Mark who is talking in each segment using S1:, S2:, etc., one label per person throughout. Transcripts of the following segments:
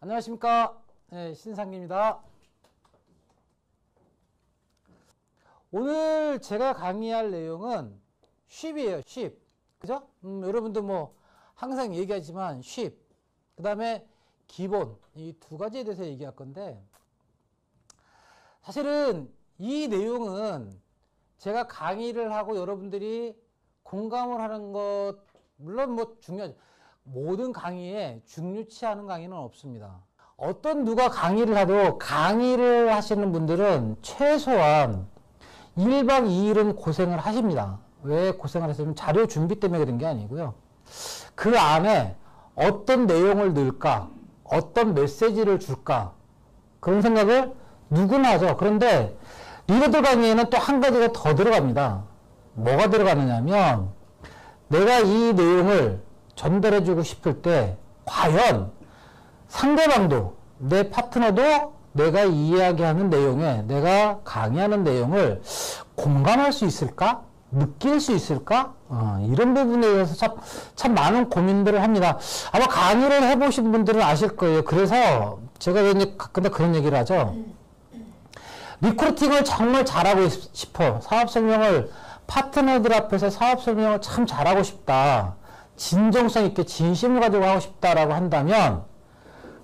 S1: 안녕하십니까. 네, 신상기입니다. 오늘 제가 강의할 내용은 쉽이에요. 쉽. 그죠? 여러분도 뭐 항상 얘기하지만 쉽. 그 다음에 기본. 이 두 가지에 대해서 얘기할 건데, 사실은 이 내용은 제가 강의를 하고 여러분들이 공감을 하는 것, 물론 뭐 중요하죠. 모든 강의에 중요치 않은 강의는 없습니다. 어떤 누가 강의를 하도 강의를 하시는 분들은 최소한 1박 2일은 고생을 하십니다. 왜 고생을 하시냐면 자료 준비 때문에 그런 게 아니고요. 그 안에 어떤 내용을 넣을까, 어떤 메시지를 줄까, 그런 생각을 누구나 하죠. 그런데 리더들 강의에는 또 한 가지가 더 들어갑니다. 뭐가 들어가느냐면, 내가 이 내용을 전달해주고 싶을 때 과연 상대방도, 내 파트너도 내가 이야기하는 내용에, 내가 강의하는 내용을 공감할 수 있을까? 느낄 수 있을까? 이런 부분에 대해서 참 많은 고민들을 합니다. 아마 강의를 해보신 분들은 아실 거예요. 그래서 제가 왜 가끔다 그런 얘기를 하죠. 리크루팅을 정말 잘하고 싶어. 사업 설명을, 파트너들 앞에서 사업 설명을 참 잘하고 싶다. 진정성 있게 진심을 가지고 하고 싶다라고 한다면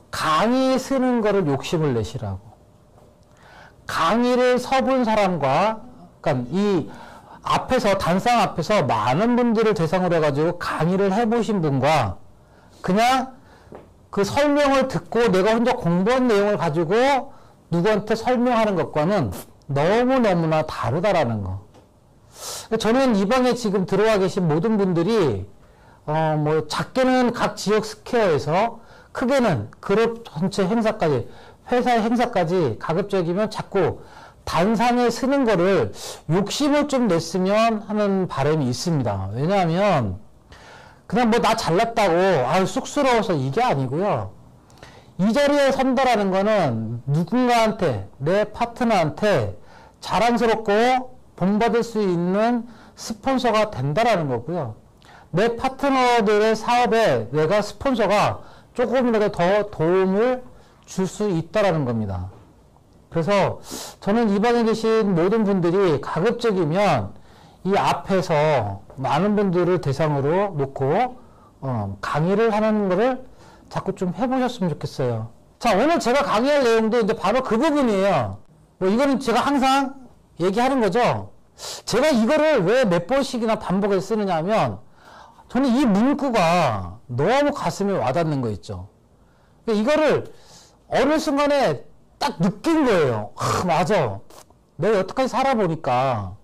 S1: 강의 쓰는 거를 욕심을 내시라고. 강의를 서본 사람과, 그러니까 이 앞에서, 단상 앞에서 많은 분들을 대상으로 해가지고 강의를 해보신 분과 그냥 그 설명을 듣고 내가 혼자 공부한 내용을 가지고 누구한테 설명하는 것과는 너무너무나 다르다라는 거. 저는 이 방에 지금 들어와 계신 모든 분들이 뭐 작게는 각 지역 스퀘어에서, 크게는 그룹 전체 행사까지, 회사의 행사까지 가급적이면 자꾸 단상에 쓰는 거를 욕심을 좀 냈으면 하는 바람이 있습니다. 왜냐하면 그냥 뭐 나 잘났다고 쑥스러워서 이게 아니고요. 이 자리에 선다라는 거는 누군가한테, 내 파트너한테 자랑스럽고 본받을 수 있는 스폰서가 된다라는 거고요. 내 파트너들의 사업에 내가 스폰서가 조금이라도 더 도움을 줄 수 있다라는 겁니다. 그래서 저는 이 방에 계신 모든 분들이 가급적이면 이 앞에서 많은 분들을 대상으로 놓고 강의를 하는 거를 자꾸 좀 해보셨으면 좋겠어요. 자, 오늘 제가 강의할 내용도 이제 바로 그 부분이에요. 뭐 이거는 제가 항상 얘기하는 거죠. 제가 이거를 왜 몇 번씩이나 반복해서 쓰느냐 하면, 저는 이 문구가 너무 가슴에 와닿는 거 있죠. 이거를 어느 순간에 딱 느낀 거예요. 맞아. 내가 여태까지 살아보니까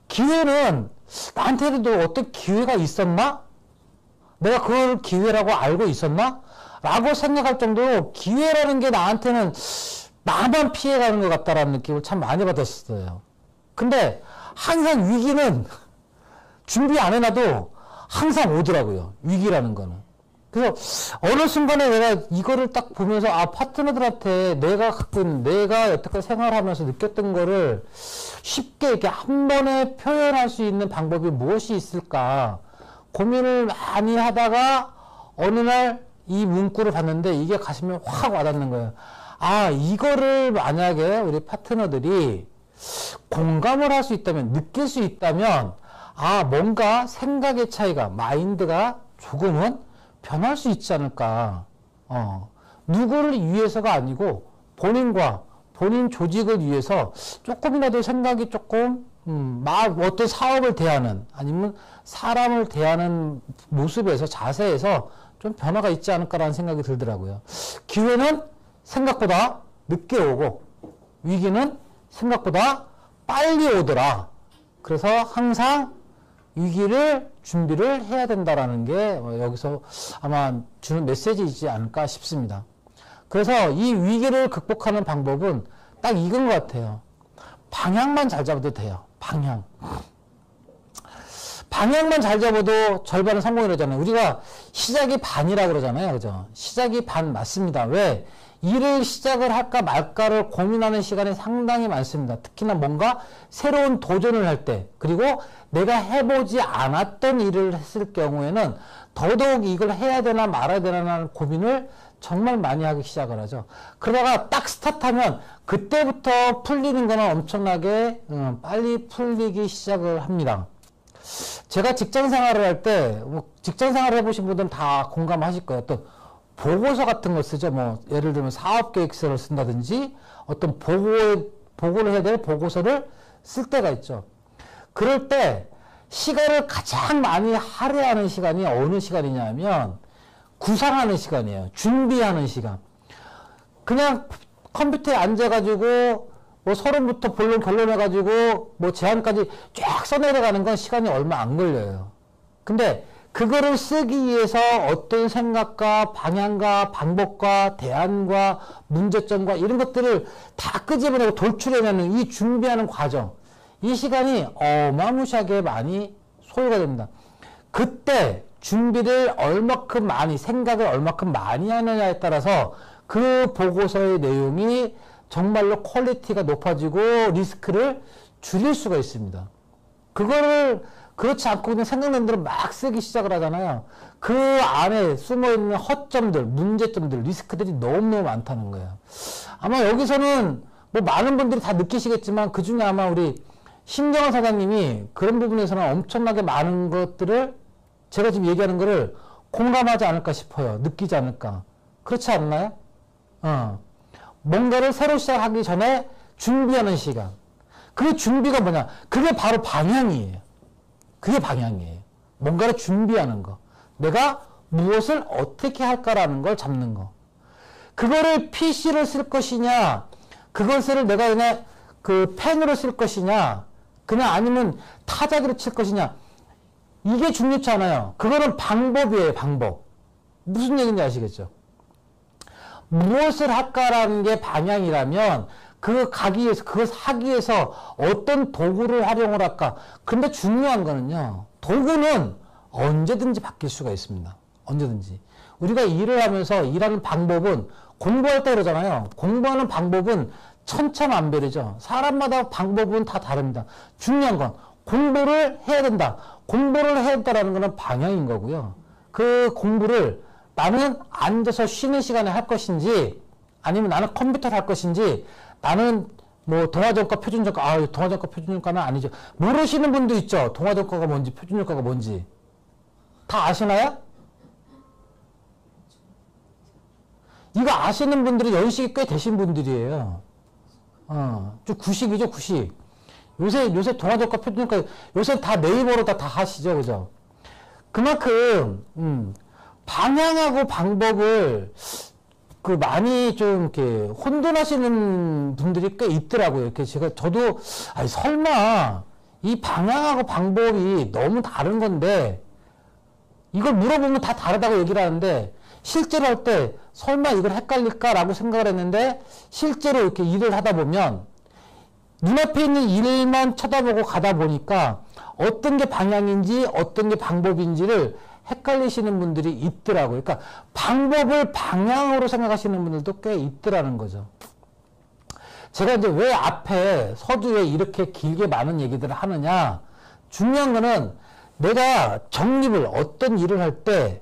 S1: 기회는 나한테도 어떤 기회가 있었나? 내가 그걸 기회라고 알고 있었나? 라고 생각할 정도로 기회라는 게 나한테는 나만 피해가는 것 같다라는 느낌을 참 많이 받았어요. 근데 항상 위기는 준비 안 해놔도 항상 오더라고요. 위기라는 거는. 그래서 어느 순간에 내가 이거를 딱 보면서 파트너들한테 내가 갖고 있는, 내가 여태까지 생활하면서 느꼈던 거를 쉽게 이렇게 한 번에 표현할 수 있는 방법이 무엇이 있을까 고민을 많이 하다가 어느 날 이 문구를 봤는데 이게 가슴에 확 와닿는 거예요. 이거를 만약에 우리 파트너들이 공감을 할 수 있다면, 느낄 수 있다면, 뭔가 생각의 차이가, 마인드가 조금은 변할 수 있지 않을까. 누구를 위해서가 아니고 본인과 본인 조직을 위해서 조금이라도 생각이 조금, 어떤 사업을 대하는, 아니면 사람을 대하는 모습에서, 자세에서 좀 변화가 있지 않을까라는 생각이 들더라고요. 기회는 생각보다 늦게 오고, 위기는 생각보다 빨리 오더라. 그래서 항상 위기를 준비를 해야 된다라는 게 여기서 아마 주는 메시지이지 않을까 싶습니다. 그래서 이 위기를 극복하는 방법은 딱 이건 것 같아요. 방향만 잘 잡아도 돼요. 방향만 잘 잡아도 절반은 성공이라잖아요. 우리가 시작이 반이라고 그러잖아요. 그죠? 시작이 반 맞습니다. 왜? 일을 시작을 할까 말까를 고민하는 시간이 상당히 많습니다. 특히나 뭔가 새로운 도전을 할 때, 그리고 내가 해보지 않았던 일을 했을 경우에는 더더욱 이걸 해야 되나 말아야 되나 하는 고민을 정말 많이 하기 시작을 하죠. 그러다가 딱 스타트하면 그때부터 풀리는 거는 엄청나게 빨리 풀리기 시작을 합니다. 제가 직장 생활을 할 때, 뭐 직장 생활을 해보신 분들은 다 공감하실 거예요. 또 보고서 같은 걸 쓰죠. 뭐 예를 들면 사업계획서를 쓴다든지 어떤 보고를 해야 될 보고서를 쓸 때가 있죠. 그럴 때 시간을 가장 많이 할애하는 시간이 어느 시간이냐면 구상하는 시간이에요. 준비하는 시간. 그냥 컴퓨터에 앉아가지고 뭐 서론부터 본론 결론해가지고 뭐 제안까지 쫙 써내려가는 건 시간이 얼마 안 걸려요. 근데 그거를 쓰기 위해서 어떤 생각과 방향과 방법과 대안과 문제점과 이런 것들을 다 끄집어내고 돌출해내는 이 준비하는 과정, 이 시간이 어마무시하게 많이 소요가 됩니다. 그때 준비를 얼마큼 많이, 생각을 얼마큼 많이 하느냐에 따라서 그 보고서의 내용이 정말로 퀄리티가 높아지고 리스크를 줄일 수가 있습니다. 그거를 그렇지 않고 그냥 생각난 대로 막 쓰기 시작을 하잖아요. 그 안에 숨어있는 허점들, 문제점들, 리스크들이 너무너무 많다는 거예요. 아마 여기서는 뭐 많은 분들이 다 느끼시겠지만 그 중에 아마 우리 신경환 사장님이 그런 부분에서는 엄청나게 많은 것들을 제가 지금 얘기하는 거를 공감하지 않을까 싶어요. 느끼지 않을까. 그렇지 않나요? 뭔가를 새로 시작하기 전에 준비하는 시간. 그 준비가 뭐냐? 그게 바로 방향이에요. 그게 방향이에요. 뭔가를 준비하는 거. 내가 무엇을 어떻게 할까라는 걸 잡는 거. 그거를 PC로 쓸 것이냐, 그것을 내가 그냥 그 펜으로 쓸 것이냐, 그냥 아니면 타자기로 칠 것이냐. 이게 중요치 않아요. 그거는 방법이에요, 방법. 무슨 얘기인지 아시겠죠? 무엇을 할까라는 게 방향이라면 그거 가기 위해서, 그걸 하기 위해서 어떤 도구를 활용을 할까. 근데 중요한 거는요, 도구는 언제든지 바뀔 수가 있습니다. 언제든지. 우리가 일을 하면서 일하는 방법은 공부할 때 그러잖아요. 공부하는 방법은 천차만별이죠. 사람마다 방법은 다 다릅니다. 중요한 건 공부를 해야 된다. 공부를 해야 된다라는 거는 방향인 거고요. 그 공부를 나는 앉아서 쉬는 시간에 할 것인지, 아니면 나는 컴퓨터를 할 것인지, 나는 뭐 동화전과 표준전과, 동화전과 표준전과는 아니죠. 모르시는 분도 있죠. 동화전과가 뭔지 표준전과가 뭔지. 다 아시나요? 이거 아시는 분들은 연식이 꽤 되신 분들이에요. 좀 구식이죠, 구식. 요새 동화전과 표준전과, 요새 다 네이버로 다 하시죠, 그죠? 그만큼, 방향하고 방법을 많이 좀 이렇게 혼돈하시는 분들이 꽤 있더라고요. 이렇게 저도, 설마 이 방향하고 방법이 너무 다른 건데, 이걸 물어보면 다 다르다고 얘기를 하는데, 실제로 할 때 설마 이걸 헷갈릴까라고 생각을 했는데, 실제로 이렇게 일을 하다 보면, 눈앞에 있는 일만 쳐다보고 가다 보니까, 어떤 게 방향인지, 어떤 게 방법인지를 헷갈리시는 분들이 있더라고요. 그러니까 방법을 방향으로 생각하시는 분들도 꽤 있더라는 거죠. 제가 이제 왜 앞에 서두에 이렇게 길게 많은 얘기들을 하느냐. 중요한 거는 내가 정립을, 어떤 일을 할 때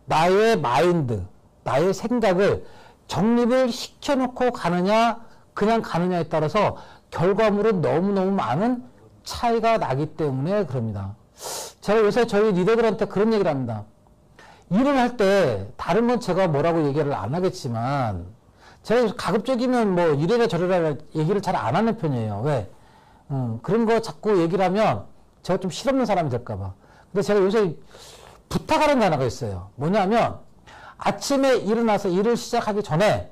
S1: 나의 마인드, 나의 생각을 정립을 시켜놓고 가느냐, 그냥 가느냐에 따라서 결과물은 너무너무 많은 차이가 나기 때문에 그럽니다. 제가 요새 저희 리더들한테 그런 얘기를 합니다. 일을 할 때, 다른 건 제가 뭐라고 얘기를 안 하겠지만, 제가 가급적이면 뭐 이래라 저래라 얘기를 잘 안 하는 편이에요. 왜? 그런 거 자꾸 얘기를 하면 제가 좀 실없는 사람이 될까봐. 근데 제가 요새 부탁하는 게 하나가 있어요. 뭐냐면, 아침에 일어나서 일을 시작하기 전에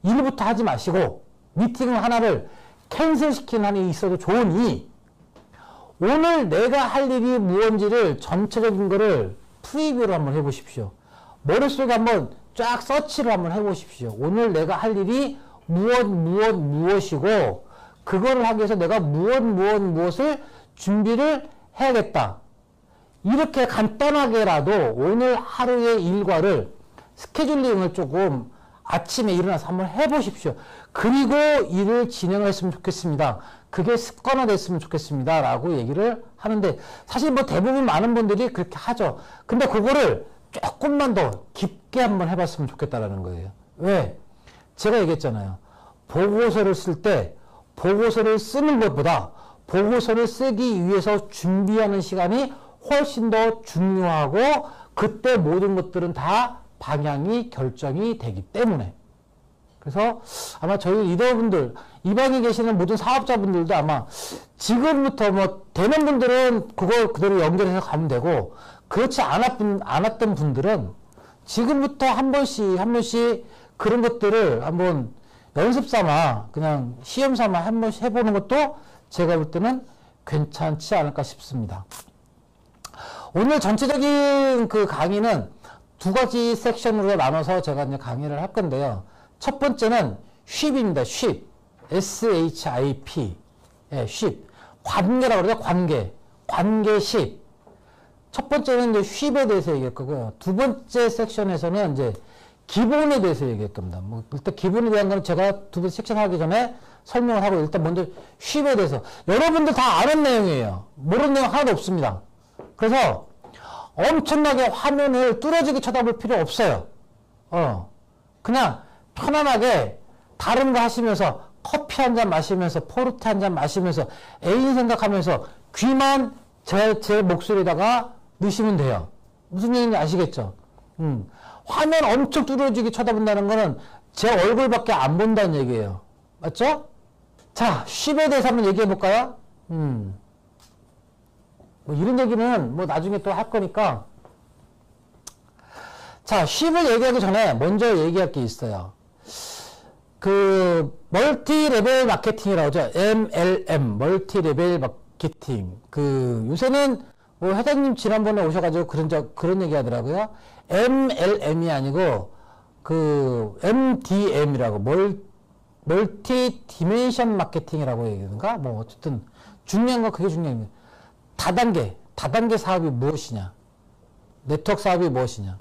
S1: 일부터 하지 마시고, 미팅 하나를 캔슬시키는 한이 있어도 좋으니, 오늘 내가 할 일이 무엇인지를 전체적인 거를 프리뷰를 한번 해보십시오. 머릿속에 한번 쫙 서치를 한번 해보십시오. 오늘 내가 할 일이 무엇이고, 그거를 하기 위해서 내가 무엇을 준비를 해야겠다. 이렇게 간단하게라도 오늘 하루의 일과를, 스케줄링을 조금 아침에 일어나서 한번 해보십시오. 그리고 일을 진행을 했으면 좋겠습니다. 그게 습관화 됐으면 좋겠습니다. 라고 얘기를 하는데, 사실 뭐 대부분 많은 분들이 그렇게 하죠. 근데 그거를 조금만 더 깊게 한번 해봤으면 좋겠다라는 거예요. 왜? 제가 얘기했잖아요. 보고서를 쓸 때 보고서를 쓰는 것보다 보고서를 쓰기 위해서 준비하는 시간이 훨씬 더 중요하고 그때 모든 것들은 다 방향이 결정이 되기 때문에. 그래서 아마 저희 리더분들, 이 방에 계시는 모든 사업자분들도 아마 지금부터 뭐 되는 분들은 그걸 그대로 연결해서 가면 되고 그렇지 않았던 분들은 지금부터 한 번씩 그런 것들을 한번 연습 삼아 그냥 시험 삼아 한 번씩 해보는 것도 제가 볼 때는 괜찮지 않을까 싶습니다. 오늘 전체적인 그 강의는 두 가지 섹션으로 나눠서 제가 이제 강의를 할 건데요. 첫 번째는 쉽입니다. 쉽. SHIP. 예, 쉽. 관계라고 그러죠. 관계 쉽. 첫 번째는 이제 쉽에 대해서 얘기할 거고요. 두 번째 섹션에서는 이제 기본에 대해서 얘기할 겁니다. 뭐 일단 기본에 대한 거는 제가 두 번째 섹션 하기 전에 설명을 하고 일단 먼저 쉽에 대해서 여러분들 다 아는 내용이에요. 모르는 내용 하나도 없습니다. 그래서 엄청나게 화면을 뚫어지게 쳐다볼 필요 없어요. 그냥 편안하게 다른 거 하시면서 커피 한 잔 마시면서 포르테 한 잔 마시면서 애인 생각하면서 귀만 제 목소리에다가 넣으시면 돼요. 무슨 얘기인지 아시겠죠? 화면 엄청 뚫어지게 쳐다본다는 거는 제 얼굴밖에 안 본다는 얘기예요. 맞죠? 자, 쉽에 대해서 한번 얘기해 볼까요? 뭐 이런 얘기는 뭐 나중에 또 할 거니까. 자, 쉽을 얘기하기 전에 먼저 얘기할 게 있어요. 그 멀티 레벨 마케팅이라고 하죠. MLM, 멀티 레벨 마케팅. 그 요새는 뭐 회장님 지난번에 오셔가지고 그런 얘기 하더라고요. MLM이 아니고 그 MDM이라고 멀티 디멘션 마케팅이라고 얘기하는가? 뭐 어쨌든 중요한 건 그게 중요합니다. 다단계 사업이 무엇이냐? 네트워크 사업이 무엇이냐?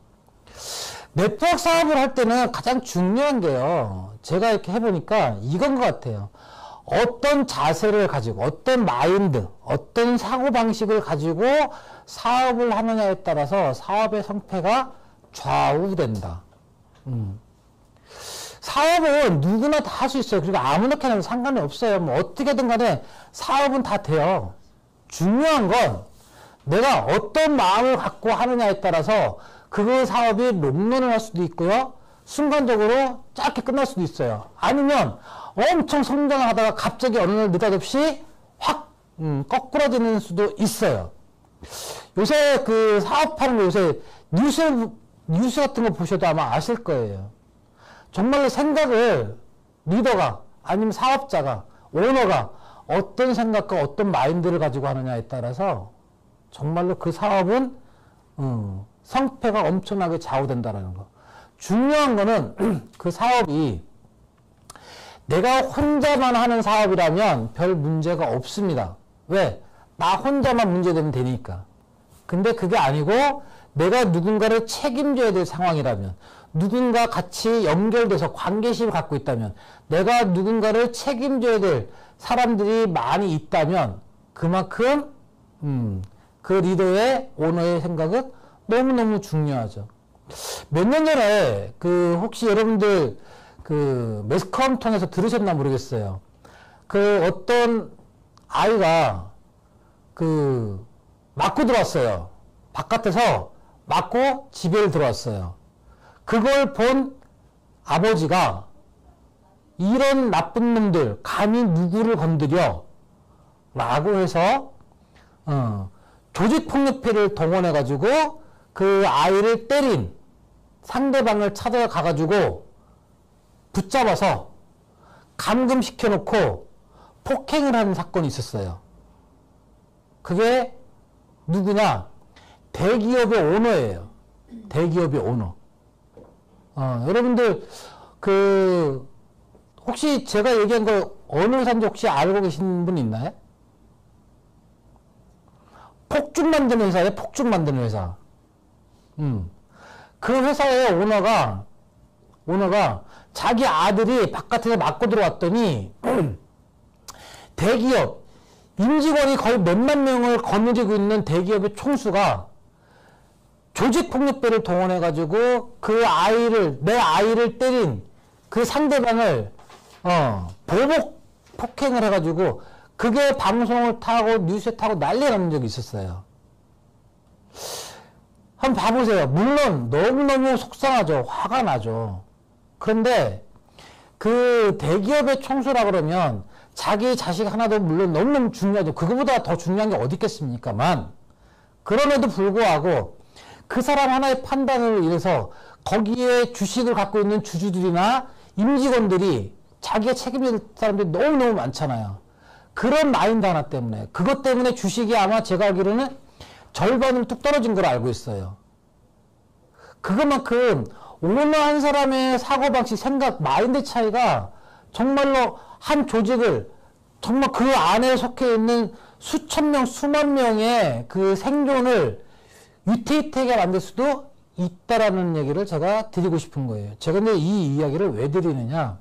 S1: 네트워크 사업을 할 때는 가장 중요한 게요. 제가 이렇게 해보니까 이건 것 같아요. 어떤 자세를 가지고, 어떤 마인드, 어떤 사고방식을 가지고 사업을 하느냐에 따라서 사업의 성패가 좌우된다. 사업은 누구나 다 할 수 있어요. 그리고 아무나 하면 상관이 없어요. 뭐 어떻게든 간에 사업은 다 돼요. 중요한 건 내가 어떤 마음을 갖고 하느냐에 따라서 그 사업이 롱런을 할 수도 있고요. 순간적으로 짧게 끝날 수도 있어요. 아니면 엄청 성장을 하다가 갑자기 어느 날 느닷없이 확 거꾸러지는 수도 있어요. 요새 그 사업하는 거 요새 뉴스 같은 거 보셔도 아마 아실 거예요. 정말로 생각을 리더가 아니면 사업자가 오너가 어떤 생각과 어떤 마인드를 가지고 하느냐에 따라서 정말로 그 사업은 성패가 엄청나게 좌우된다는 거. 중요한 거는 그 사업이 내가 혼자만 하는 사업이라면 별 문제가 없습니다. 왜? 나 혼자만 문제되면 되니까. 근데 그게 아니고 내가 누군가를 책임져야 될 상황이라면, 누군가 같이 연결돼서 관계심을 갖고 있다면, 내가 누군가를 책임져야 될 사람들이 많이 있다면 그만큼 그 리더의 오너의 생각은 너무너무 중요하죠. 몇 년 전에 그 혹시 여러분들 그 매스컴 통해서 들으셨나 모르겠어요. 그 어떤 아이가 그 맞고 들어왔어요. 바깥에서 맞고 집에 들어왔어요. 그걸 본 아버지가 이런 나쁜 놈들 감히 누구를 건드려 라고 해서 조직폭력배를 동원해 가지고 그 아이를 때린 상대방을 찾아가 가지고 붙잡아서 감금시켜 놓고 폭행을 하는 사건이 있었어요. 그게 누구냐? 대기업의 오너예요. 대기업의 오너. 여러분들 그 혹시 제가 얘기한 거 어느 회사인지 혹시 알고 계신 분 있나요? 폭죽 만드는 회사예요. 폭죽 만드는 회사. 그 회사의 오너가 자기 아들이 바깥에서 맞고 들어왔더니 대기업 임직원이 거의 몇만 명을 거느리고 있는 대기업의 총수가 조직폭력배를 동원해가지고 내 아이를 때린 그 상대방을, 보복 폭행을 해가지고 그게 방송을 타고 뉴스에 타고 난리가 난 적이 있었어요. 한번 봐보세요. 물론 너무너무 속상하죠. 화가 나죠. 그런데 그 대기업의 총수라 그러면 자기 자식 하나도 물론 너무너무 중요하죠. 그거보다 더 중요한 게 어디 있겠습니까만, 그럼에도 불구하고 그 사람 하나의 판단을 인해서 거기에 주식을 갖고 있는 주주들이나 임직원들이 자기가 책임질 사람들이 너무너무 많잖아요. 그런 마인드 하나 때문에, 그것 때문에 주식이 아마 제가 알기로는 절반으로 뚝 떨어진 걸 알고 있어요. 그것만큼 오너 한 사람의 사고방식, 생각, 마인드 차이가 정말로 한 조직을, 정말 그 안에 속해 있는 수천 명, 수만 명의 그 생존을 위태위태하게 만들 수도 있다라는 얘기를 제가 드리고 싶은 거예요. 제가 근데 이 이야기를 왜 드리느냐.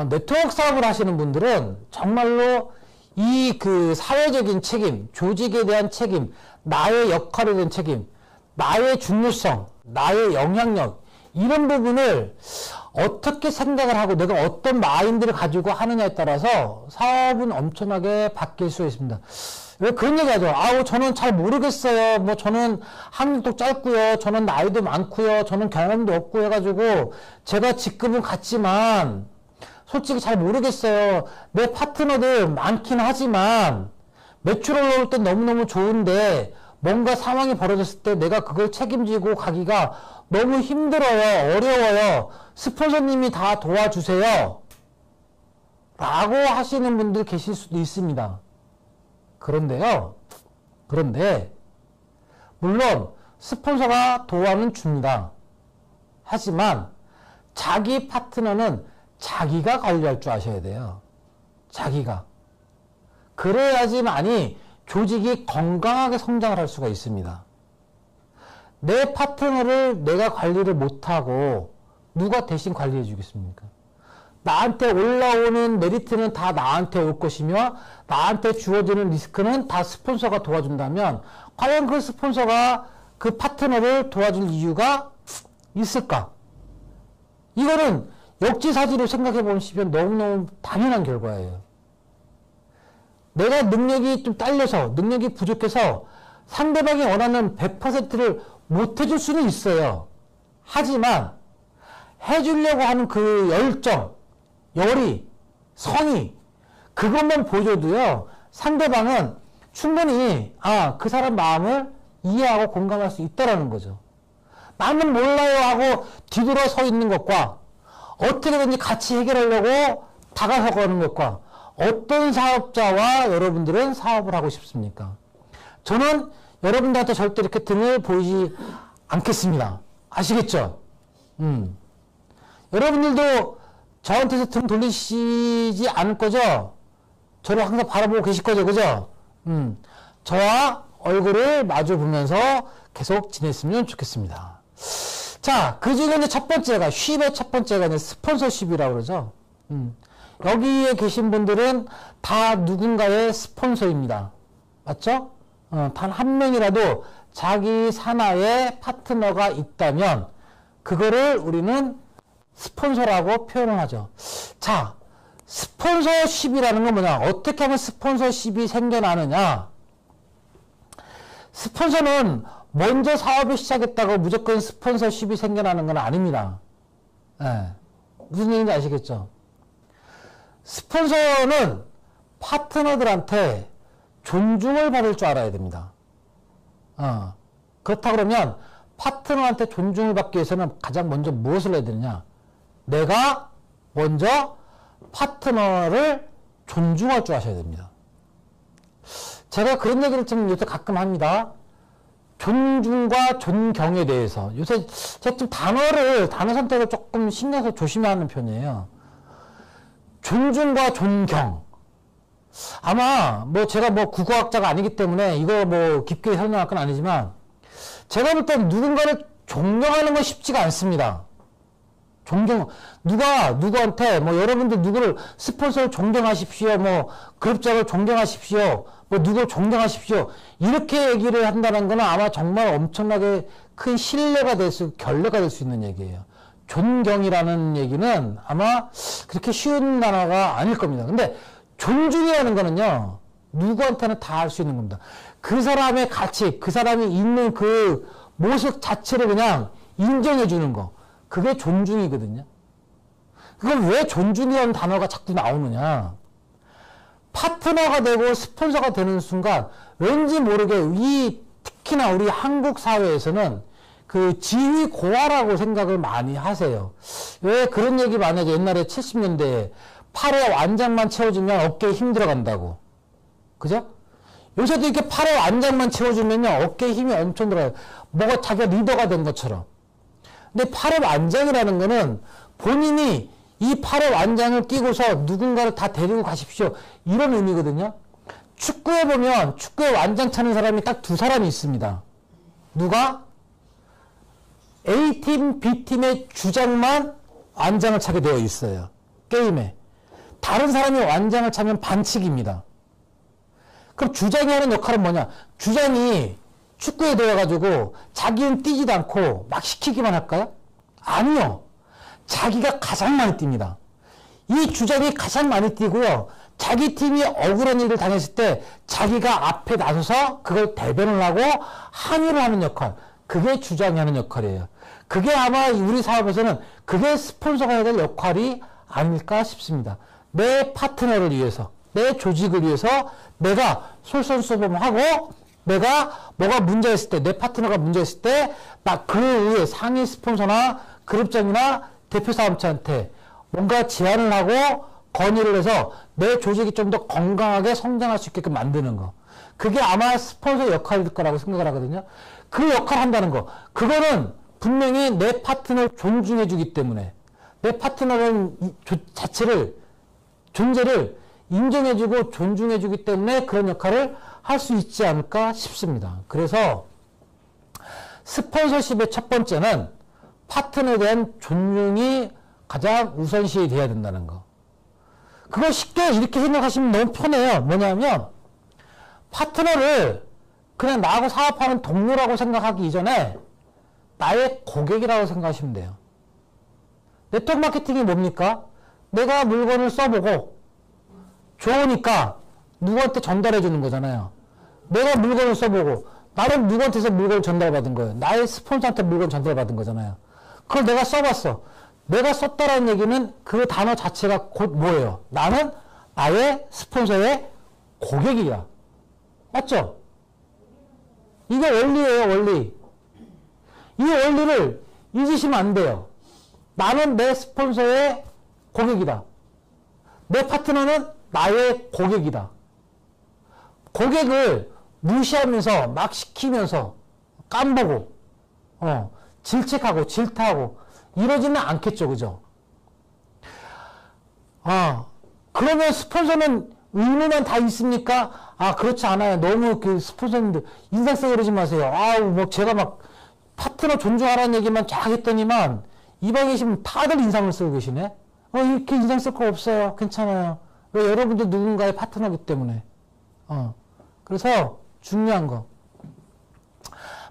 S1: 네트워크 사업을 하시는 분들은 정말로 이 그 사회적인 책임, 조직에 대한 책임, 나의 역할에 대한 책임, 나의 중요성, 나의 영향력, 이런 부분을 어떻게 생각을 하고 내가 어떤 마인드를 가지고 하느냐에 따라서 사업은 엄청나게 바뀔 수 있습니다. 왜 그런 얘기 하죠? 아우, 저는 잘 모르겠어요. 뭐, 저는 학력도 짧고요. 저는 나이도 많고요. 저는 경험도 없고 해가지고, 제가 직급은 같지만, 솔직히 잘 모르겠어요. 내 파트너들 많긴 하지만, 매출 올라올 땐 너무너무 좋은데, 뭔가 상황이 벌어졌을 때 내가 그걸 책임지고 가기가 너무 힘들어요. 어려워요. 스폰서님이 다 도와주세요. 라고 하시는 분들 계실 수도 있습니다. 그런데 물론 스폰서가 도와는 줍니다. 하지만 자기 파트너는 자기가 관리할 줄 아셔야 돼요. 자기가. 그래야지만이 조직이 건강하게 성장을 할 수가 있습니다. 내 파트너를 내가 관리를 못하고 누가 대신 관리해 주겠습니까? 나한테 올라오는 메리트는 다 나한테 올 것이며 나한테 주어지는 리스크는 다 스폰서가 도와준다면 과연 그 스폰서가 그 파트너를 도와줄 이유가 있을까? 이거는 역지사지로 생각해 보시면 너무너무 당연한 결과예요. 내가 능력이 좀 딸려서, 능력이 부족해서 상대방이 원하는 100%를 못 해줄 수는 있어요. 하지만 해주려고 하는 그 열정, 열의, 성의, 그것만 보여줘도요, 상대방은 충분히, 그 사람 마음을 이해하고 공감할 수 있다라는 거죠. 나는 몰라요 하고 뒤돌아 서 있는 것과 어떻게든지 같이 해결하려고 다가서가는 것과 어떤 사업자와 여러분들은 사업을 하고 싶습니까? 저는 여러분들한테 절대 이렇게 등을 보이지 않겠습니다. 아시겠죠? 여러분들도 저한테서 등 돌리시지 않을 거죠? 저를 항상 바라보고 계실 거죠? 그죠? 저와 얼굴을 마주 보면서 계속 지냈으면 좋겠습니다. 자, 그 중에 이제 첫 번째가, 쉽의 첫 번째가 이제 스폰서십이라고 그러죠. 여기에 계신 분들은 다 누군가의 스폰서입니다. 맞죠? 단 한 명이라도 자기 산하에 파트너가 있다면 그거를 우리는 스폰서라고 표현을 하죠. 자, 스폰서십이라는 건 뭐냐? 어떻게 하면 스폰서십이 생겨나느냐? 스폰서는 먼저 사업을 시작했다고 무조건 스폰서십이 생겨나는 건 아닙니다. 네. 무슨 얘기인지 아시겠죠? 스폰서는 파트너들한테 존중을 받을 줄 알아야 됩니다. 그렇다 그러면 파트너한테 존중을 받기 위해서는 가장 먼저 무엇을 해야 되느냐? 내가 먼저 파트너를 존중할 줄 아셔야 됩니다. 제가 그런 얘기를 좀 요새 가끔 합니다. 존중과 존경에 대해서. 요새 제가 좀 단어 선택을 조금 신경 써서 조심해야 하는 편이에요. 존중과 존경. 아마 뭐 제가 뭐 국어학자가 아니기 때문에 이거 뭐 깊게 설명할 건 아니지만 제가 볼 땐 누군가를 존경하는 건 쉽지가 않습니다. 누가 누구한테 뭐 여러분들 누구를 스폰서를 존경하십시오, 뭐 그룹장을 존경하십시오, 뭐 누굴 존경하십시오. 이렇게 얘기를 한다는 거는 아마 정말 엄청나게 큰 신뢰가 될 수, 결례가 될 수 있는 얘기예요. 존경이라는 얘기는 아마 그렇게 쉬운 단어가 아닐 겁니다. 근데 존중이라는 거는요, 누구한테나 다 할 수 있는 겁니다. 그 사람의 가치, 그 사람이 있는 그 모습 자체를 그냥 인정해 주는 거. 그게 존중이거든요. 그럼 왜 존중이라는 단어가 자꾸 나오느냐? 파트너가 되고 스폰서가 되는 순간 왠지 모르게 특히나 우리 한국 사회에서는 그 지위 고하라고 생각을 많이 하세요. 왜 그런 얘기 많이 하죠? 옛날에 70년대에 팔에 완장만 채워주면 어깨에 힘 들어간다고. 그죠? 요새도 이렇게 팔에 완장만 채워주면요, 어깨에 힘이 엄청 들어가요. 뭐가 자기가 리더가 된 것처럼. 근데 팔에 완장이라는 거는 본인이 이 팔에 완장을 끼고서 누군가를 다 데리고 가십시오. 이런 의미거든요. 축구에 보면 축구에 완장 차는 사람이 딱 두 사람이 있습니다. 누가? A팀, B팀의 주장만 완장을 차게 되어 있어요. 게임에. 다른 사람이 완장을 차면 반칙입니다. 그럼 주장이 하는 역할은 뭐냐? 주장이 축구에 들어가지고 자기는 뛰지도 않고 막 시키기만 할까요? 아니요. 자기가 가장 많이 뜁니다. 이 주장이 가장 많이 뛰고요. 자기 팀이 억울한 일을 당했을 때 자기가 앞에 나서서 그걸 대변을 하고 항의를 하는 역할. 그게 주장이 하는 역할이에요. 그게 아마 우리 사업에서는 그게 스폰서가 해야 될 역할이 아닐까 싶습니다. 내 파트너를 위해서, 내 조직을 위해서 내가 솔선수범하고 내가 뭐가 문제였을 때, 내 파트너가 문제였을 때 막 그 위에 상위 스폰서나 그룹장이나 대표 사업자한테 뭔가 제안을 하고 건의를 해서 내 조직이 좀 더 건강하게 성장할 수 있게끔 만드는 거. 그게 아마 스폰서의 역할일 거라고 생각을 하거든요. 그 역할을 한다는 거. 그거는 분명히 내 파트너를 존중해 주기 때문에 내 파트너는 자체를, 존재를 인정해 주고 존중해 주기 때문에 그런 역할을 할 수 있지 않을까 싶습니다. 그래서 스폰서십의 첫 번째는 파트너에 대한 존중이 가장 우선시 돼야 된다는 거. 그거 쉽게 이렇게 생각하시면 너무 편해요. 뭐냐면 파트너를 그냥 나하고 사업하는 동료라고 생각하기 이전에 나의 고객이라고 생각하시면 돼요. 네트워크 마케팅이 뭡니까? 내가 물건을 써보고 좋으니까 누구한테 전달해 주는 거잖아요. 내가 물건을 써보고 나는 누구한테서 물건을 전달받은 거예요. 나의 스폰서한테 물건 전달받은 거잖아요. 그걸 내가 써봤어. 내가 썼다라는 얘기는 그 단어 자체가 곧 뭐예요? 나는 나의 스폰서의 고객이야. 맞죠? 이게 원리예요, 원리. 이 원리를 잊으시면 안 돼요. 나는 내 스폰서의 고객이다. 내 파트너는 나의 고객이다. 고객을 무시하면서 막 시키면서 깜보고 질책하고 질타하고 이러지는 않겠죠. 그죠? 그러면 스폰서는 의무만 다 있습니까? 그렇지 않아요. 너무 그 스폰서님들 인상 쓰고 그러지 마세요. 뭐 제가 막 파트너 존중하라는 얘기만 쫙 했더니만 이 방에 계시면 다들 인상을 쓰고 계시네. 이렇게 인상 쓸 거 없어요. 괜찮아요. 왜? 여러분들 누군가의 파트너이기 때문에. 그래서 중요한 거.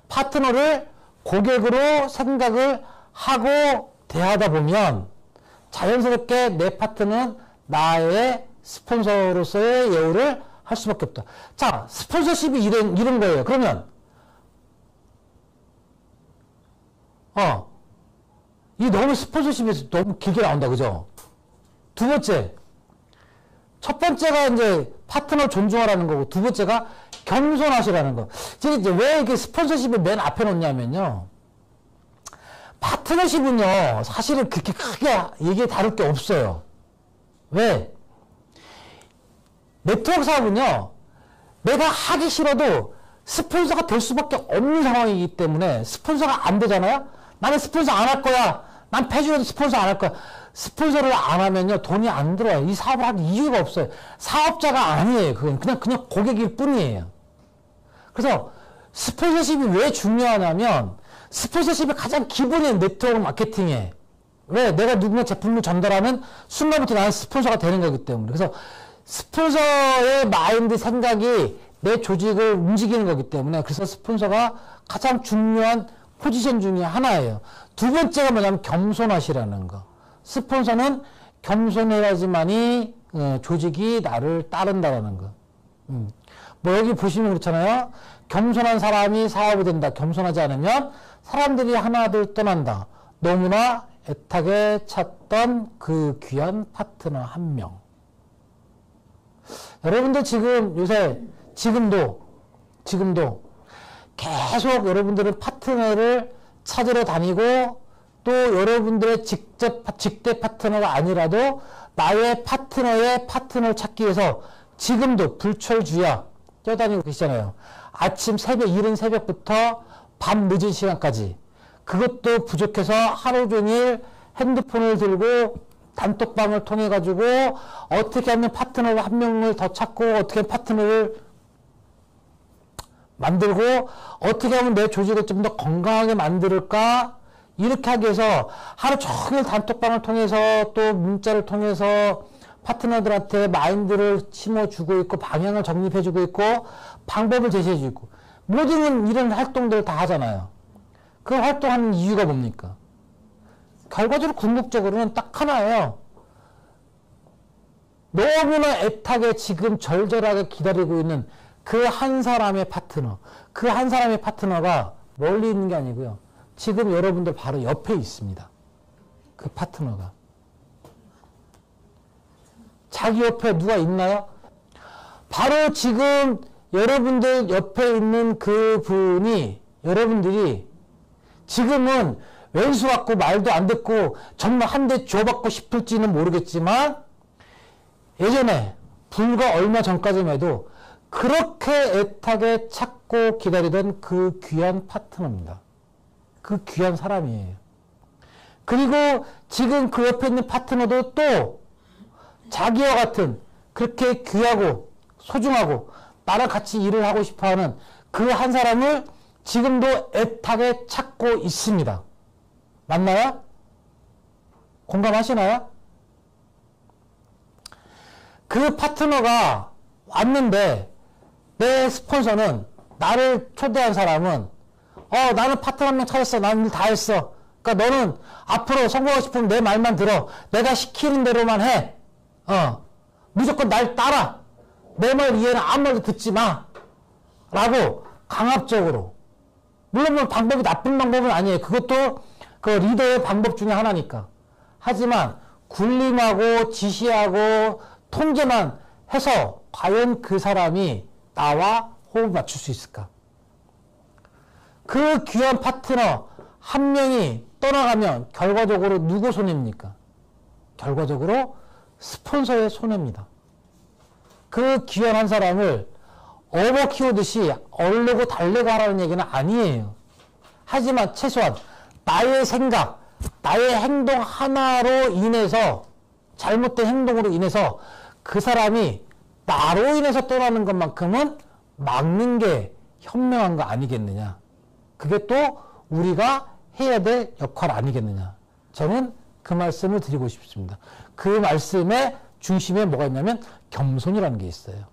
S1: 파트너를 고객으로 생각을 하고 대하다 보면 자연스럽게 내 파트너는 나의 스폰서로서의 예우를 할 수밖에 없다. 자, 스폰서십이 이런 거예요. 그러면 이 너무 스폰서십에서 너무 길게 나온다. 그죠? 두 번째. 첫 번째가 이제 파트너 존중하라는 거고, 두 번째가 겸손하시라는 거. 이제 왜 이렇게 스폰서십을 맨 앞에 놓냐면요. 파트너십은요, 사실은 그렇게 크게 얘기 다룰 게 없어요. 왜? 네트워크 사업은요, 내가 하기 싫어도 스폰서가 될 수밖에 없는 상황이기 때문에 스폰서가 안 되잖아요? 나는 스폰서 안 할 거야. 난 패주에도 스폰서 안 할 거야. 스폰서를 안 하면요, 돈이 안 들어요. 이 사업을 할 이유가 없어요. 사업자가 아니에요. 그건 그냥 고객일 뿐이에요. 그래서 스폰서십이 왜 중요하냐면, 스폰서십이 가장 기본인 네트워크 마케팅에, 왜? 내가 누군가 제품을 전달하는 순간부터 나는 스폰서가 되는 거기 때문에. 그래서 스폰서의 마인드 생각이 내 조직을 움직이는 거기 때문에 그래서 스폰서가 가장 중요한 포지션 중에 하나예요. 두 번째가 뭐냐면 겸손하시라는 거. 스폰서는 겸손해야지만이 조직이 나를 따른다라는 거. 뭐 여기 보시면 그렇잖아요. 겸손한 사람이 사업이 된다. 겸손하지 않으면 사람들이 하나둘 떠난다. 너무나 애타게 찾던 그 귀한 파트너 한 명. 여러분들 지금 요새 지금도 계속 여러분들은 파트너를 찾으러 다니고 또 여러분들의 직대 파트너가 아니라도 나의 파트너의 파트너를 찾기 위해서 지금도 불철주야 뛰어다니고 계시잖아요. 아침 새벽, 이른 새벽부터 밤 늦은 시간까지. 그것도 부족해서 하루 종일 핸드폰을 들고 단톡방을 통해 가지고 어떻게 하면 파트너를 한 명을 더 찾고 어떻게 파트너를 만들고 어떻게 하면 내 조직을 좀 더 건강하게 만들까 이렇게 하기 위해서 하루 종일 단톡방을 통해서 또 문자를 통해서 파트너들한테 마인드를 심어주고 있고 방향을 정립해주고 있고 방법을 제시해주고 있고 모든 이런 활동들을 다 하잖아요. 그 활동하는 이유가 뭡니까? 결과적으로 궁극적으로는 딱 하나예요. 너무나 애타게 지금 절절하게 기다리고 있는 그 한 사람의 파트너, 그 한 사람의 파트너가 멀리 있는 게 아니고요. 지금 여러분들 바로 옆에 있습니다. 그 파트너가. 자기 옆에 누가 있나요? 바로 지금 여러분들 옆에 있는 그 분이 여러분들이 지금은 왼수 같고 말도 안 듣고 정말 한 대 줘받고 싶을지는 모르겠지만 예전에 불과 얼마 전까지만 해도 그렇게 애타게 찾고 기다리던 그 귀한 파트너입니다. 그 귀한 사람이에요. 그리고 지금 그 옆에 있는 파트너도 또 자기와 같은 그렇게 귀하고 소중하고 나랑 같이 일을 하고 싶어하는 그 한 사람을 지금도 애타게 찾고 있습니다. 맞나요? 공감하시나요? 그 파트너가 왔는데 내 스폰서는 나를 초대한 사람은 나는 파트너 한 명 찾았어. 나는 일 다 했어. 그러니까 너는 앞으로 성공하고 싶으면 내 말만 들어. 내가 시키는 대로만 해. 무조건 날 따라. 내 말 이해는 아무 말도 듣지 마. 라고 강압적으로. 물론 뭐 방법이 나쁜 방법은 아니에요. 그것도 그 리더의 방법 중에 하나니까. 하지만 군림하고 지시하고 통제만 해서 과연 그 사람이 나와 호흡을 맞출 수 있을까? 그 귀한 파트너 한 명이 떠나가면 결과적으로 누구 손해입니까? 결과적으로 스폰서의 손해입니다. 그 귀한 한 사람을 업어 키우듯이 얼르고 달래고 하라는 얘기는 아니에요. 하지만 최소한 나의 생각, 나의 행동 하나로 인해서 잘못된 행동으로 인해서 그 사람이 나로 인해서 떠나는 것만큼은 막는 게 현명한 거 아니겠느냐. 그게 또 우리가 해야 될 역할 아니겠느냐. 저는 그 말씀을 드리고 싶습니다. 그 말씀의 중심에 뭐가 있냐면 겸손이라는 게 있어요.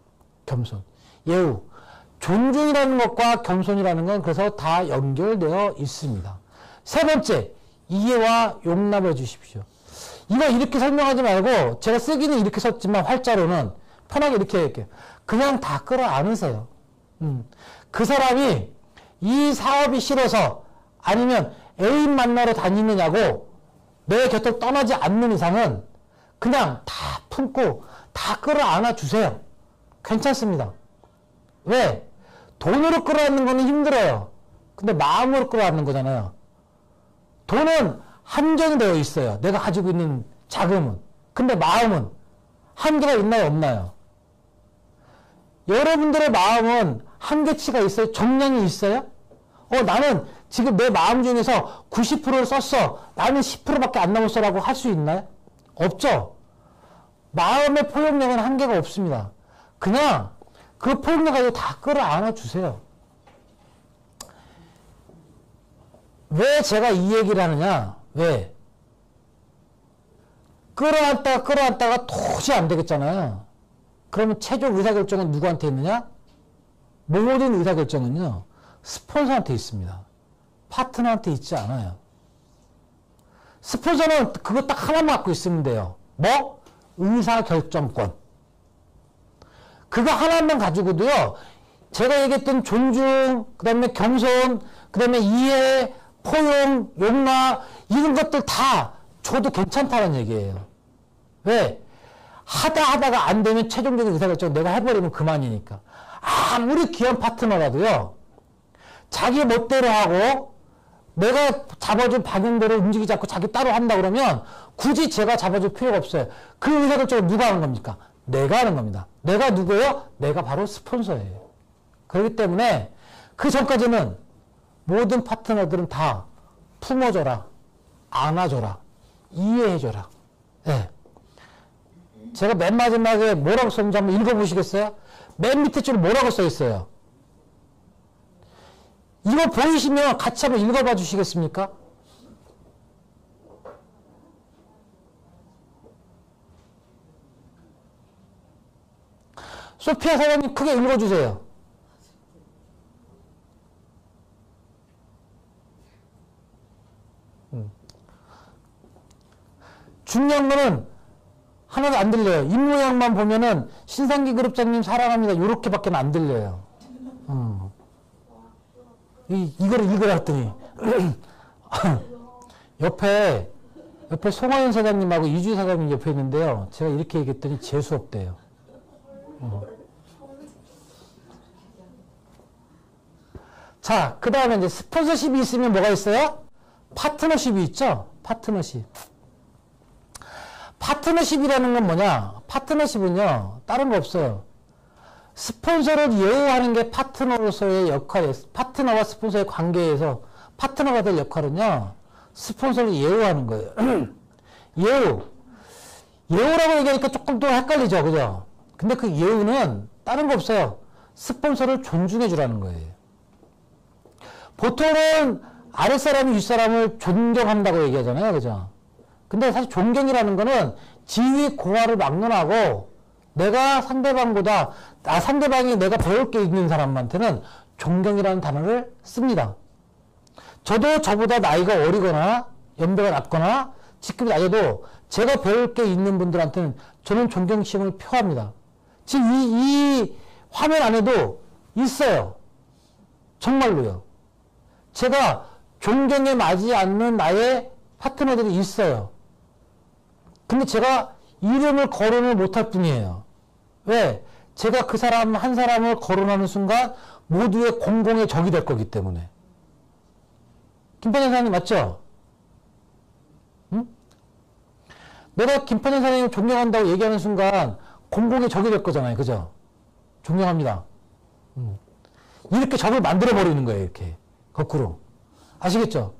S1: 겸손. 예우. 존중이라는 것과 겸손이라는 건 그래서 다 연결되어 있습니다. 세 번째, 이해와 용납해 주십시오. 이거 이렇게 설명하지 말고 제가 쓰기는 이렇게 썼지만 활자로는 편하게 이렇게 할게요. 그냥 다 끌어안으세요. 그 사람이 이 사업이 싫어서 아니면 애인 만나러 다니느냐고 내 곁을 떠나지 않는 이상은 그냥 다 품고 다 끌어안아 주세요. 괜찮습니다. 왜? 돈으로 끌어안는 거는 힘들어요. 근데 마음으로 끌어안는 거잖아요. 돈은 한정이 되어 있어요. 내가 가지고 있는 자금은. 근데 마음은 한계가 있나요? 없나요? 여러분들의 마음은 한계치가 있어요? 정량이 있어요? 나는 지금 내 마음 중에서 90%를 썼어. 나는 10%밖에 안 남았어 라고 할 수 있나요? 없죠? 마음의 포용력은 한계가 없습니다. 그냥 그 포용력 가지고 다 끌어안아 주세요. 왜 제가 이 얘기를 하느냐? 왜? 끌어안다가 도저히 안 되겠잖아요. 그러면 최종 의사결정은 누구한테 있느냐? 모든 의사결정은요, 스폰서한테 있습니다. 파트너한테 있지 않아요. 스폰서는 그거 딱 하나만 갖고 있으면 돼요. 뭐? 의사결정권. 그거 하나만 가지고도요, 제가 얘기했던 존중, 그 다음에 겸손, 그 다음에 이해, 포용, 용납, 이런 것들 다 줘도 괜찮다는 얘기예요. 왜? 하다가 안 되면 최종적인 의사결정 내가 해버리면 그만이니까. 아무리 귀한 파트너라도요, 자기 멋대로 하고, 내가 잡아준 방향대로 움직이지 않고 자기 따로 한다 그러면 굳이 제가 잡아줄 필요가 없어요. 그 의사결정을 누가 하는 겁니까? 내가 하는 겁니다. 내가 누구예요? 내가 바로 스폰서예요. 그렇기 때문에 그 전까지는 모든 파트너들은 다 품어줘라, 안아줘라, 이해해줘라. 네. 제가 맨 마지막에 뭐라고 썼는지 한번 읽어보시겠어요? 맨 밑에 줄에 뭐라고 써있어요? 이거 보이시면 같이 한번 읽어봐 주시겠습니까? 소피아 사장님 크게 읽어주세요. 중요한 거는 하나도 안 들려요. 입모양만 보면은 신상기 그룹장님 사랑합니다. 요렇게밖에 안 들려요. 이거를 읽으라 했더니 옆에 송하연 사장님하고 이주희 사장님 옆에 있는데요. 제가 이렇게 얘기했더니 재수 없대요. 자, 그 다음에 이제 스폰서십이 있으면 뭐가 있어요? 파트너십이 있죠? 파트너십. 파트너십이라는 건 뭐냐? 파트너십은요, 다른 거 없어요. 스폰서를 예우하는 게 파트너로서의 역할이에요. 파트너와 스폰서의 관계에서 파트너가 될 역할은요, 스폰서를 예우하는 거예요. 예우라고 얘기하니까 조금 더 헷갈리죠, 그죠? 근데 그 예우는 다른 거 없어요. 스폰서를 존중해 주라는 거예요. 보통은 아랫사람이 윗사람을 존경한다고 얘기하잖아요, 그죠? 근데 사실 존경이라는 거는 지위 고하를 막론하고 내가 상대방보다, 상대방이 내가 배울 게 있는 사람한테는 존경이라는 단어를 씁니다. 저도 저보다 나이가 어리거나 연배가 낮거나 직급이 낮아도 제가 배울 게 있는 분들한테는 저는 존경심을 표합니다. 지금 이 화면 안에도 있어요. 정말로요. 제가 존경에 맞지 않는 나의 파트너들이 있어요. 근데 제가 이름을 거론을 못할 뿐이에요. 왜? 제가 그 사람 한 사람을 거론하는 순간 모두의 공공의 적이 될 거기 때문에. 김판현 사장님 맞죠? 응? 내가 김판현 사장님 존경한다고 얘기하는 순간 공공의 적이 될 거잖아요. 그죠? 존경합니다. 이렇게 적을 만들어버리는 거예요. 이렇게. 거꾸로. 아시겠죠?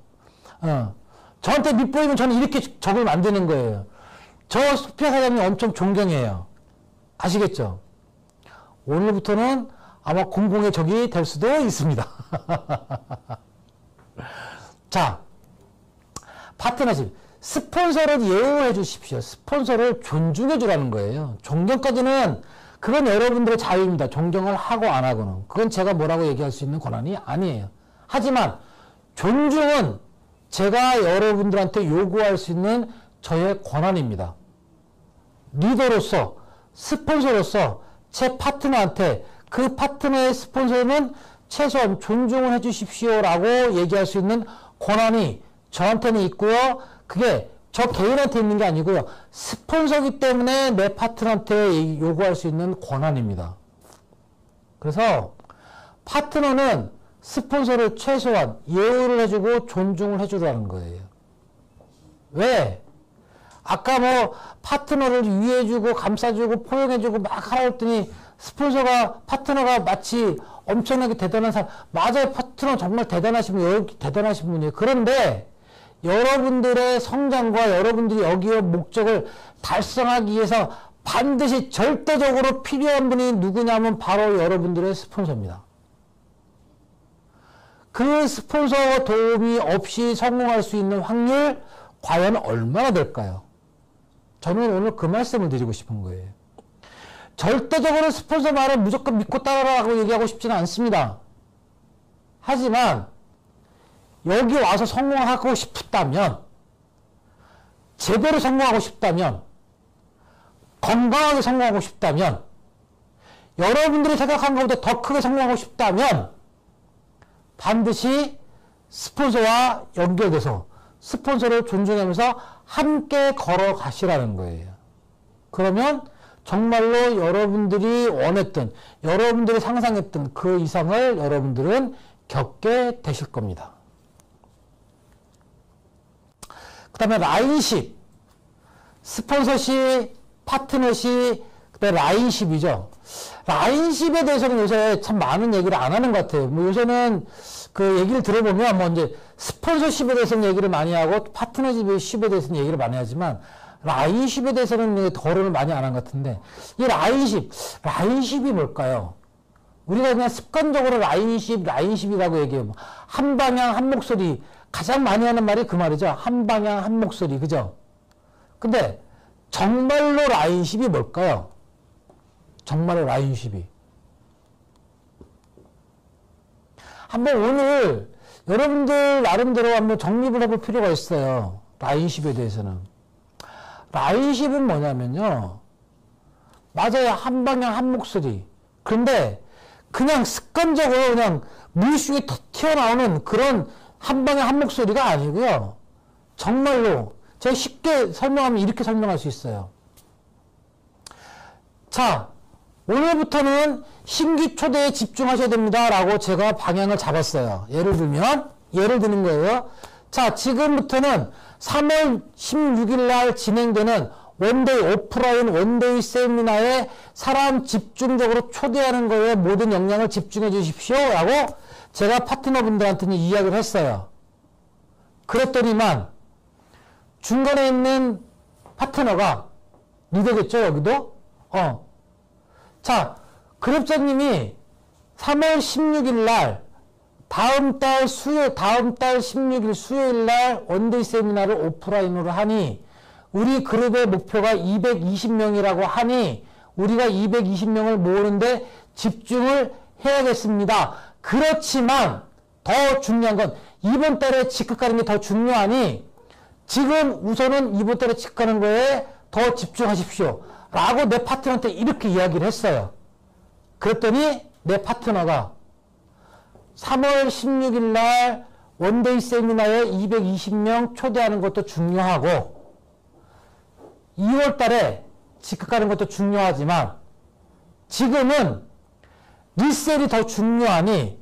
S1: 저한테 밑보이면 저는 이렇게 적을 만드는 거예요. 저 소피아 사장님 엄청 존경해요. 아시겠죠? 오늘부터는 아마 공공의 적이 될 수도 있습니다. 자, 파트너십. 스폰서를 예우해 주십시오. 스폰서를 존중해 주라는 거예요. 존경까지는 그건 여러분들의 자유입니다. 존경을 하고 안 하고는. 그건 제가 뭐라고 얘기할 수 있는 권한이 아니에요. 하지만 존중은 제가 여러분들한테 요구할 수 있는 저의 권한입니다. 리더로서, 스폰서로서 제 파트너한테 그 파트너의 스폰서는 최소한 존중을 해 주십시오라고 얘기할 수 있는 권한이 저한테는 있고요. 그게 저 개인한테 있는 게 아니고요. 스폰서기 때문에 내 파트너한테 요구할 수 있는 권한입니다. 그래서 파트너는 스폰서를 최소한 예우를 해주고 존중을 해주라는 거예요. 왜? 아까 뭐 파트너를 위해주고 감싸주고 포용해주고 막 하라 했더니 파트너가 마치 엄청나게 대단한 사람. 맞아요. 파트너 정말 대단하신 분, 대단하신 분이에요. 그런데 여러분들의 성장과 여러분들이 여기에 목적을 달성하기 위해서 반드시 절대적으로 필요한 분이 누구냐면 바로 여러분들의 스폰서입니다. 그 스폰서 도움이 없이 성공할 수 있는 확률 과연 얼마나 될까요? 저는 오늘 그 말씀을 드리고 싶은 거예요. 절대적으로 스폰서 말을 무조건 믿고 따라라고 얘기하고 싶지는 않습니다. 하지만 여기 와서 성공하고 싶다면, 제대로 성공하고 싶다면, 건강하게 성공하고 싶다면, 여러분들이 생각한 것보다 더 크게 성공하고 싶다면 반드시 스폰서와 연결돼서 스폰서를 존중하면서 함께 걸어가시라는 거예요. 그러면 정말로 여러분들이 원했던, 여러분들이 상상했던 그 이상을 여러분들은 겪게 되실 겁니다. 그 다음에 라인십, 스폰서십, 파트너십, 그 다음에 라인십이죠. 라인십에 대해서는 요새 참 많은 얘기를 안 하는 것 같아요. 뭐 요새는 그 얘기를 들어보면 뭐 이제 스폰서십에 대해서는 얘기를 많이 하고 파트너십에 대해서는 얘기를 많이 하지만 라인십에 대해서는 거론을 많이 안 한 것 같은데, 이 라인십이 뭘까요? 우리가 그냥 습관적으로 라인십이라고 얘기해요. 한 방향, 한 목소리. 가장 많이 하는 말이 그 말이죠. 한 방향, 한 목소리. 그죠? 근데 정말로 라인십이 뭘까요? 정말로 라인십이. 한번 오늘 여러분들 나름대로 한번 정립을 해볼 필요가 있어요. 라인십에 대해서는. 라인십은 뭐냐면요. 맞아요. 한 방향, 한 목소리. 그런데 그냥 습관적으로 그냥 무의식에 튀어나오는 그런 한 방향, 한 목소리가 아니고요. 정말로 제가 쉽게 설명하면 이렇게 설명할 수 있어요. 자, 오늘부터는 신규 초대에 집중하셔야 됩니다. 라고 제가 방향을 잡았어요. 예를 드는 거예요. 자, 지금부터는 3월 16일 날 진행되는 원데이 오프라인 원데이 세미나에 사람 집중적으로 초대하는 거에 모든 역량을 집중해 주십시오. 라고 제가 파트너분들한테는 이야기를 했어요. 그랬더니만 중간에 있는 파트너가 리더겠죠, 여기도? 자, 그룹자님이 3월 16일 날 다음 달 16일 수요일 날 원데이 세미나를 오프라인으로 하니 우리 그룹의 목표가 220명이라고 하니 우리가 220명을 모으는데 집중을 해야겠습니다. 그렇지만 더 중요한 건 이번 달에 직급 가는 게 더 중요하니 지금 우선은 이번 달에 직급 가는 거에 더 집중하십시오. 라고 내 파트너한테 이렇게 이야기를 했어요. 그랬더니 내 파트너가 3월 16일 날 원데이 세미나에 220명 초대하는 것도 중요하고 2월 달에 직급 가는 것도 중요하지만 지금은 리셀이 더 중요하니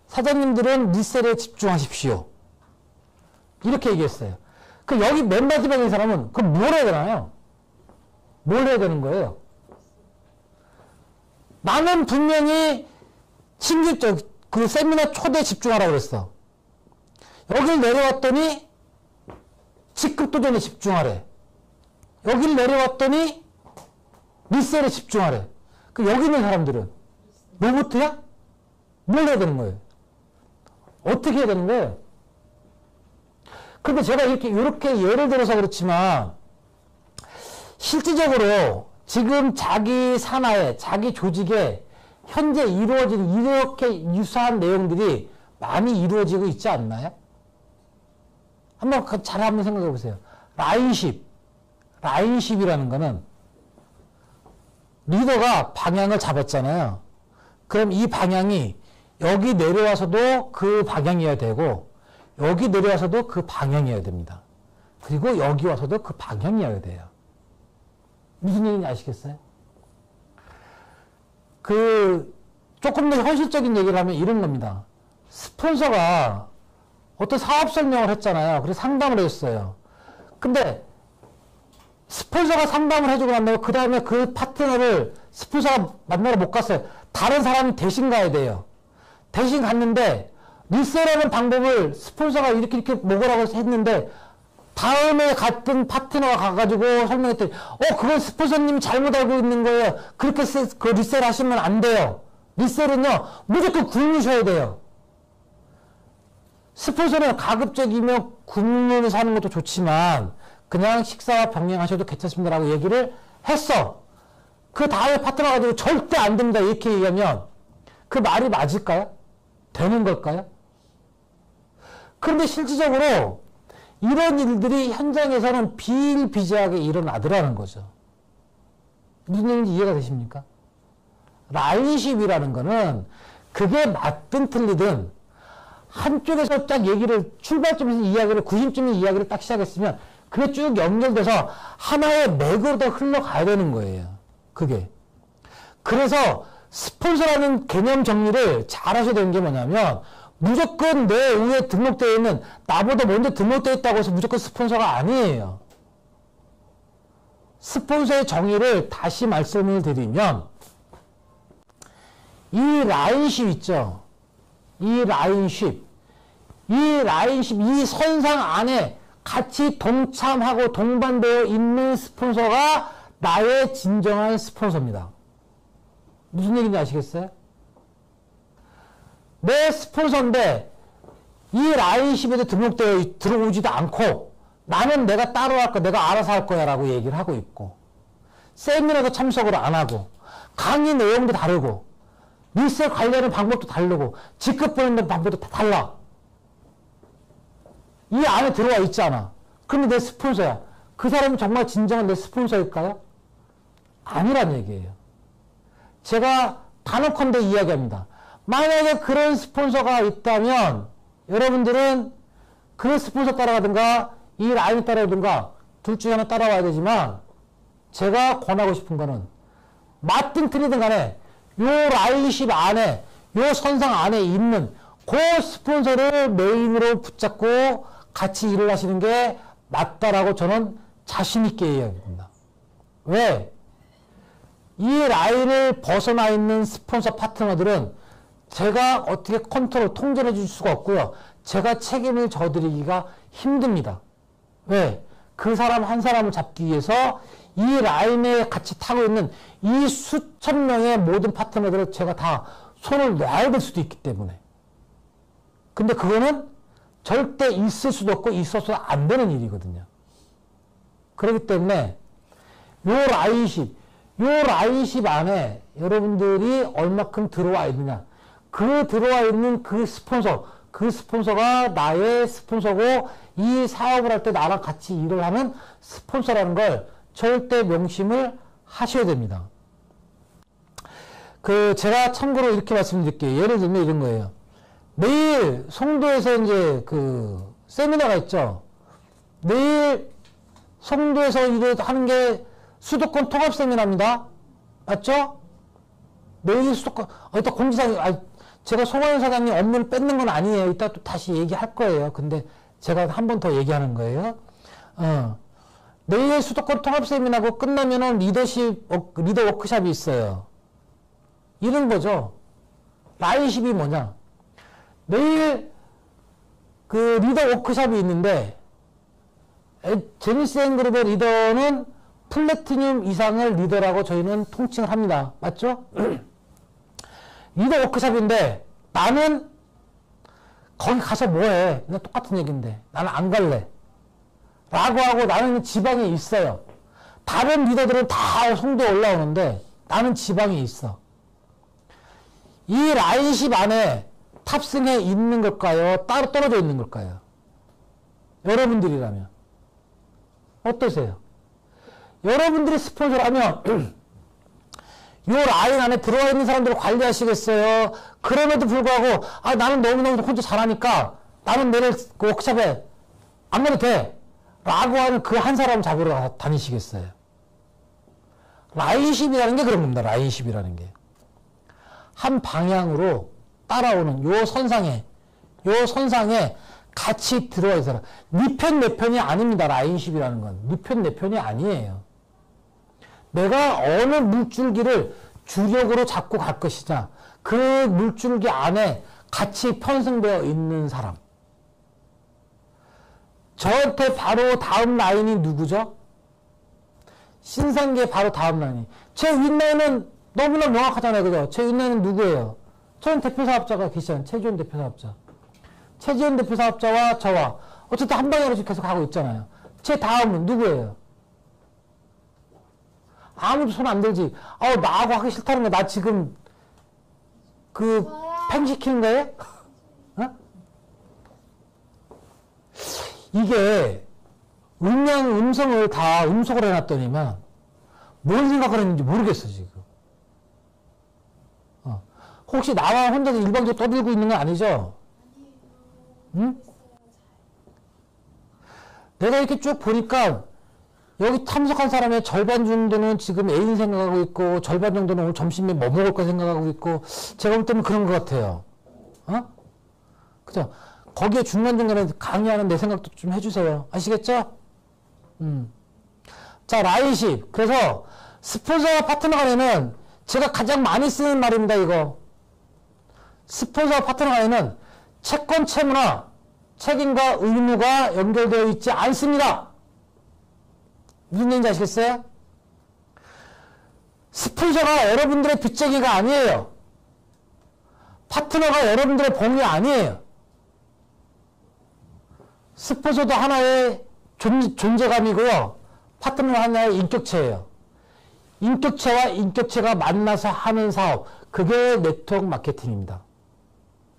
S1: 사장님들은 리셀에 집중하십시오. 이렇게 얘기했어요. 그 여기 맨 마지막에 있는 사람은 그럼 뭘 해야 되나요? 뭘 해야 되는 거예요? 나는 분명히 그 세미나 초대에 집중하라고 그랬어. 여길 내려왔더니 직급 도전에 집중하래. 여길 내려왔더니 리셀에 집중하래. 그 여기 있는 사람들은 로봇이야? 뭘 해야 되는 거예요? 어떻게 해야 되는 거예요? 근데 제가 이렇게 예를 들어서 그렇지만 실질적으로 지금 자기 산하에, 자기 조직에 현재 이루어지는 이렇게 유사한 내용들이 많이 이루어지고 있지 않나요? 한번 생각해 보세요. 라인십이라는 거는 리더가 방향을 잡았잖아요. 그럼 이 방향이 여기 내려와서도 그 방향이어야 되고 여기 내려와서도 그 방향이어야 됩니다. 그리고 여기 와서도 그 방향이어야 돼요. 무슨 얘기인지 아시겠어요? 조금 더 현실적인 얘기를 하면 이런 겁니다. 스폰서가 어떤 사업 설명을 했잖아요. 그래서 상담을 했어요. 근데 스폰서가 상담을 해주고 난 다음에 그 다음에 그 파트너를 스폰서가 만나러 못 갔어요. 다른 사람이 대신 가야 돼요. 대신 갔는데 리셀하는 방법을 스폰서가 이렇게 먹으라고 했는데 다음에 갔던 파트너가 가가지고 설명했더니 그건 스폰서님이 잘못 알고 있는 거예요. 그렇게 그 리셀 하시면 안 돼요. 리셀은요 무조건 굶으셔야 돼요. 스폰서는 가급적이면 굶으면서 하는 것도 좋지만 그냥 식사와 병행하셔도 괜찮습니다라고 얘기를 했어. 그 다음에 파트너 가지고 절대 안 됩니다. 이렇게 얘기하면 그 말이 맞을까요? 되는 걸까요? 그런데 실질적으로 이런 일들이 현장에서는 비일비재하게 일어나더라는 거죠. 무슨 얘기인지 이해가 되십니까? 라인십이라는 거는 그게 맞든 틀리든 한쪽에서 딱 얘기를 출발점에서 이야기를 구심점의 이야기를 딱 시작했으면 그게 쭉 연결돼서 하나의 맥으로 더 흘러가야 되는 거예요. 그게. 그래서 스폰서라는 개념 정리를 잘 하셔야 되는 게 뭐냐면 무조건 내 위에 등록되어 있는 나보다 먼저 등록되어 있다고 해서 무조건 스폰서가 아니에요. 스폰서의 정의를 다시 말씀을 드리면 이 라인십 있죠. 이 라인십, 이 선상 안에 같이 동참하고 동반되어 있는 스폰서가 나의 진정한 스폰서입니다. 무슨 얘기인지 아시겠어요? 내 스폰서인데 이 라인십에도 등록되어 들어오지도 않고 나는 내가 따로 할 거야, 내가 알아서 할 거야 라고 얘기를 하고 있고 세미나도 참석을 안 하고 강의 내용도 다르고 밀세 관리하는 방법도 다르고 직급 보내는 방법도 다 달라. 이 안에 들어와 있잖아. 근데 내 스폰서야. 그 사람이 정말 진정한 내 스폰서일까요? 아니란 얘기예요. 제가 단언컨대 이야기합니다. 만약에 그런 스폰서가 있다면 여러분들은 그 스폰서 따라가든가 이 라인을 따라가든가 둘 중에 하나 따라와야 되지만 제가 권하고 싶은 거는 맞든 틀리든 간에 요 라인십 안에 요 선상 안에 있는 그 스폰서를 메인으로 붙잡고 같이 일을 하시는 게 맞다라고 저는 자신 있게 얘기합니다. 왜? 이 라인을 벗어나 있는 스폰서 파트너들은 제가 어떻게 컨트롤, 통제해 줄 수가 없고요. 제가 책임을 져드리기가 힘듭니다. 왜? 그 사람 한 사람을 잡기 위해서 이 라인에 같이 타고 있는 이 수천 명의 모든 파트너들을 제가 다 손을 놔야 될 수도 있기 때문에. 근데 그거는 절대 있을 수도 없고 있어서도 안 되는 일이거든요. 그렇기 때문에 요 라인십 안에 여러분들이 얼마큼 들어와 있느냐. 그 들어와 있는 그 스폰서가 나의 스폰서고 이 사업을 할 때 나랑 같이 일을 하는 스폰서라는 걸 절대 명심을 하셔야 됩니다. 제가 참고로 이렇게 말씀드릴게요. 예를 들면 이런 거예요. 내일 송도에서 이제 세미나가 있죠. 내일 송도에서 일을 하는 게 수도권 통합 세미나입니다. 맞죠? 내일 수도권, 이따 공지사항, 제가 송하연 사장님 업무를 뺏는 건 아니에요. 이따 또 다시 얘기할 거예요. 근데 제가 한 번 더 얘기하는 거예요. 내일 수도권 통합 세미나고 끝나면은 리더 워크샵이 있어요. 이런 거죠. 라인십이 뭐냐. 내일 리더 워크샵이 있는데, 제니스 그룹의 리더는 플래티늄 이상을 리더라고 저희는 통칭을 합니다. 맞죠? 리더 워크샵인데 나는 거기 가서 뭐해? 그냥 똑같은 얘기인데 나는 안 갈래 라고 하고 나는 지방에 있어요. 다른 리더들은 다 송도에 올라오는데 나는 지방에 있어. 이 라인십 안에 탑승해 있는 걸까요? 따로 떨어져 있는 걸까요? 여러분들이라면 어떠세요? 여러분들이 스폰서라면 요 라인 안에 들어와 있는 사람들을 관리하시겠어요? 그럼에도 불구하고 나는 너무너무 혼자 잘하니까 나는 내일 그 워크숍에 안 가도 돼 라고 하는 그 한 사람 잡으러 다니시겠어요? 라인십이라는 게 그런 겁니다. 라인십이라는 게 한 방향으로 따라오는 요 선상에 같이 들어와 있어라. 네 편 내 편이 아닙니다. 라인십이라는 건 네 편 내 편이 아니에요. 내가 어느 물줄기를 주력으로 잡고 갈 것이냐, 그 물줄기 안에 같이 편성되어 있는 사람. 저한테 바로 다음 라인이 누구죠? 신상계 바로 다음 라인이. 제 윗라인은 너무나 명확하잖아요. 그죠? 제 윗라인은 누구예요? 저는 대표사업자가 계시잖아요. 최지원 대표사업자. 최지원 대표사업자와 저와 어쨌든 한 방향으로 계속 가고 있잖아요. 제 다음은 누구예요? 아무도 손 안 들지. 나하고 하기 싫다는 거야. 나 지금 팽 시키는 거예요? 어? 이게 음성을 다 음속으로 해놨더니만 뭘 생각을 했는지 모르겠어 지금. 혹시 나와 혼자서 일방적으로 떠들고 있는 건 아니죠? 응? 내가 이렇게 쭉 보니까 여기 참석한 사람의 절반 정도는 지금 애인 생각하고 있고 절반 정도는 오늘 점심에 뭐 먹을까 생각하고 있고 제가 볼 때는 그런 것 같아요. 그죠? 거기에 중간중간에 강의하는 내 생각도 좀 해주세요. 아시겠죠? 자, 라인 10. 그래서 스폰서와 파트너 간에는 제가 가장 많이 쓰는 말입니다, 이거. 스폰서와 파트너 간에는 채권, 채무나 책임과 의무가 연결되어 있지 않습니다. 무슨 얘기인지 아시겠어요? 스폰서가 여러분들의 빚쟁이가 아니에요. 파트너가 여러분들의 봉이 아니에요. 스폰서도 하나의 존재감이고요. 파트너는 하나의 인격체예요. 인격체와 인격체가 만나서 하는 사업, 그게 네트워크 마케팅입니다.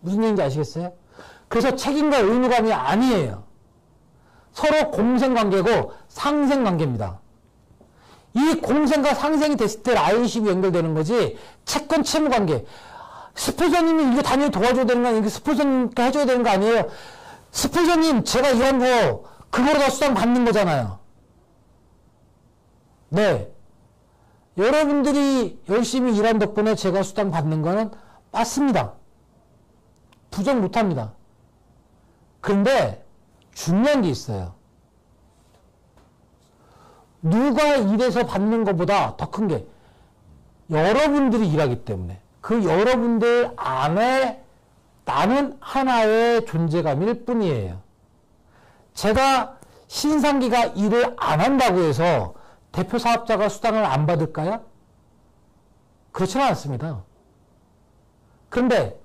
S1: 무슨 얘기인지 아시겠어요? 그래서 책임과 의무감이 아니에요. 서로 공생관계고 상생관계입니다. 이 공생과 상생이 됐을 때 라인십이 연결되는 거지 채권 채무관계. 스폰서님이 이거 당연히 도와줘야 되는 거 아니에요? 스폰서님께 해줘야 되는 거 아니에요? 스폰서님 제가 이런 거 그거로 다 수당 받는 거잖아요. 네. 여러분들이 열심히 일한 덕분에 제가 수당 받는 거는 맞습니다. 부정 못합니다. 그런데 중요한 게 있어요. 누가 일해서 받는 것보다 더 큰 게 여러분들이 일하기 때문에 그 여러분들 안에 나는 하나의 존재감일 뿐이에요. 제가 신상기가 일을 안 한다고 해서 대표 사업자가 수당을 안 받을까요? 그렇지는 않습니다. 그런데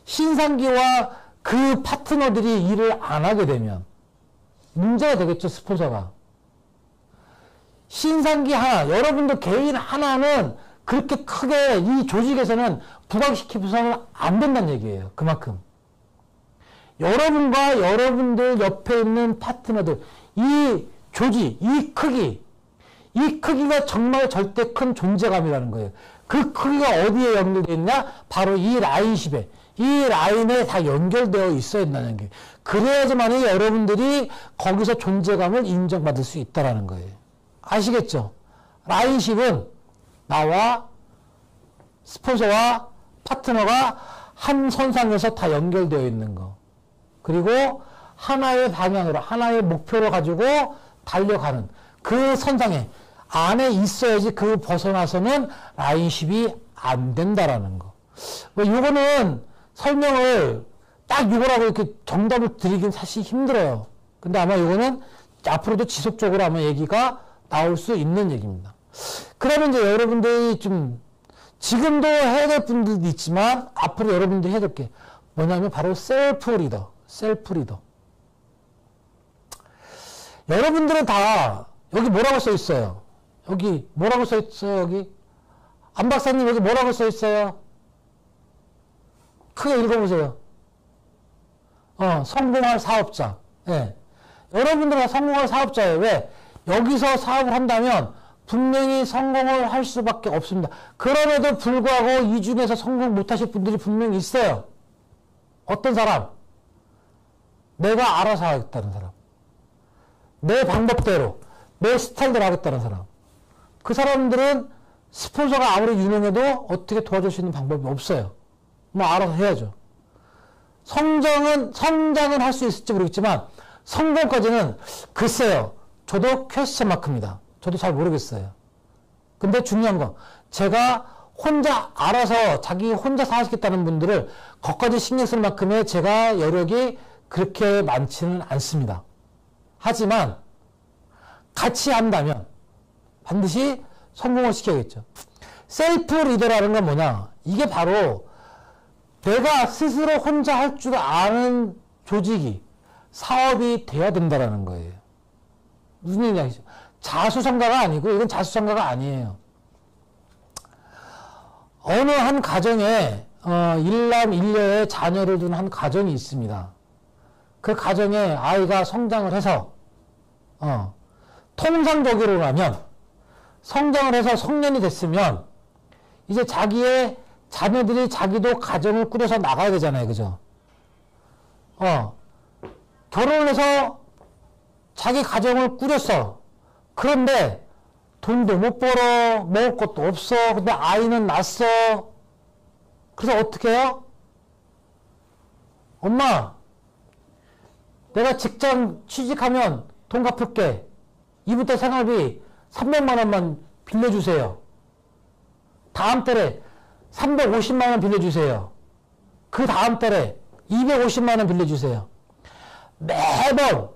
S1: 신상기와 그 파트너들이 일을 안 하게 되면 문제가 되겠죠, 스폰서가. 신상기 하나, 여러분들 개인 하나는 그렇게 크게 이 조직에서는 부각시키고서는 안 된다는 얘기예요. 그만큼. 여러분과 여러분들 옆에 있는 파트너들, 이 조직, 이 크기가 정말 절대 큰 존재감이라는 거예요. 그 크기가 어디에 연결되어 있냐? 바로 이 라인십에, 이 라인에 다 연결되어 있어야 된다는 게. 그래야지만이 여러분들이 거기서 존재감을 인정받을 수 있다는 거예요. 아시겠죠? 라인십은 나와 스폰서와 파트너가 한 선상에서 다 연결되어 있는 거. 그리고 하나의 방향으로, 하나의 목표를 가지고 달려가는 그 선상에 안에 있어야지 그 벗어나서는 라인십이 안 된다라는 거. 뭐 요거는 설명을 딱 이거라고 이렇게 정답을 드리긴 사실 힘들어요. 근데 아마 요거는 앞으로도 지속적으로 아마 얘기가 나올 수 있는 얘기입니다. 그러면 이제 여러분들이 좀 지금도 해야 될 분들도 있지만 앞으로 여러분들이 해야 될 게 뭐냐면 바로 셀프 리더. 여러분들은 다 여기 뭐라고 써 있어요? 여기 뭐라고 써 있어요? 여기 안 박사님 여기 뭐라고 써 있어요? 크게 읽어보세요. 성공할 사업자. 예. 여러분들은 성공할 사업자예요. 왜? 여기서 사업을 한다면 분명히 성공을 할 수밖에 없습니다. 그럼에도 불구하고 이 중에서 성공 못하실 분들이 분명히 있어요. 어떤 사람? 내가 알아서 하겠다는 사람. 내 방법대로, 내 스타일대로 하겠다는 사람. 그 사람들은 스폰서가 아무리 유명해도 어떻게 도와줄 수 있는 방법이 없어요. 뭐 알아서 해야죠. 성장은 할 수 있을지 모르겠지만 성공까지는 글쎄요. 저도 퀘스천 마크입니다. 저도 잘 모르겠어요. 근데 중요한 건 제가 혼자 알아서 자기 혼자서 하시겠다는 분들을 거기까지 신경 쓸 만큼의 제가 여력이 그렇게 많지는 않습니다. 하지만 같이 한다면 반드시 성공을 시켜야겠죠. 셀프 리더라는 건 뭐냐? 이게 바로 내가 스스로 혼자 할 줄 아는 조직이 사업이 돼야 된다는 거예요. 무슨 얘기인지 아시죠? 자수성가가 아니고 이건 자수성가가 아니에요. 어느 한 가정에 일남 일녀의 자녀를 둔 한 가정이 있습니다. 그 가정에 아이가 성장을 해서 통상적으로라면 성장을 해서 성년이 됐으면 이제 자기의 자녀들이 자기도 가정을 꾸려서 나가야 되잖아요. 그죠? 결혼을 해서 자기 가정을 꾸렸어. 그런데 돈도 못 벌어. 먹을 것도 없어. 근데 아이는 낳았어. 그래서 어떻게 해요? 엄마, 내가 직장 취직하면 돈 갚을게. 이부터 생활비 300만 원만 빌려주세요. 다음 달에 350만 원 빌려주세요. 그 다음 달에 250만 원 빌려주세요. 매번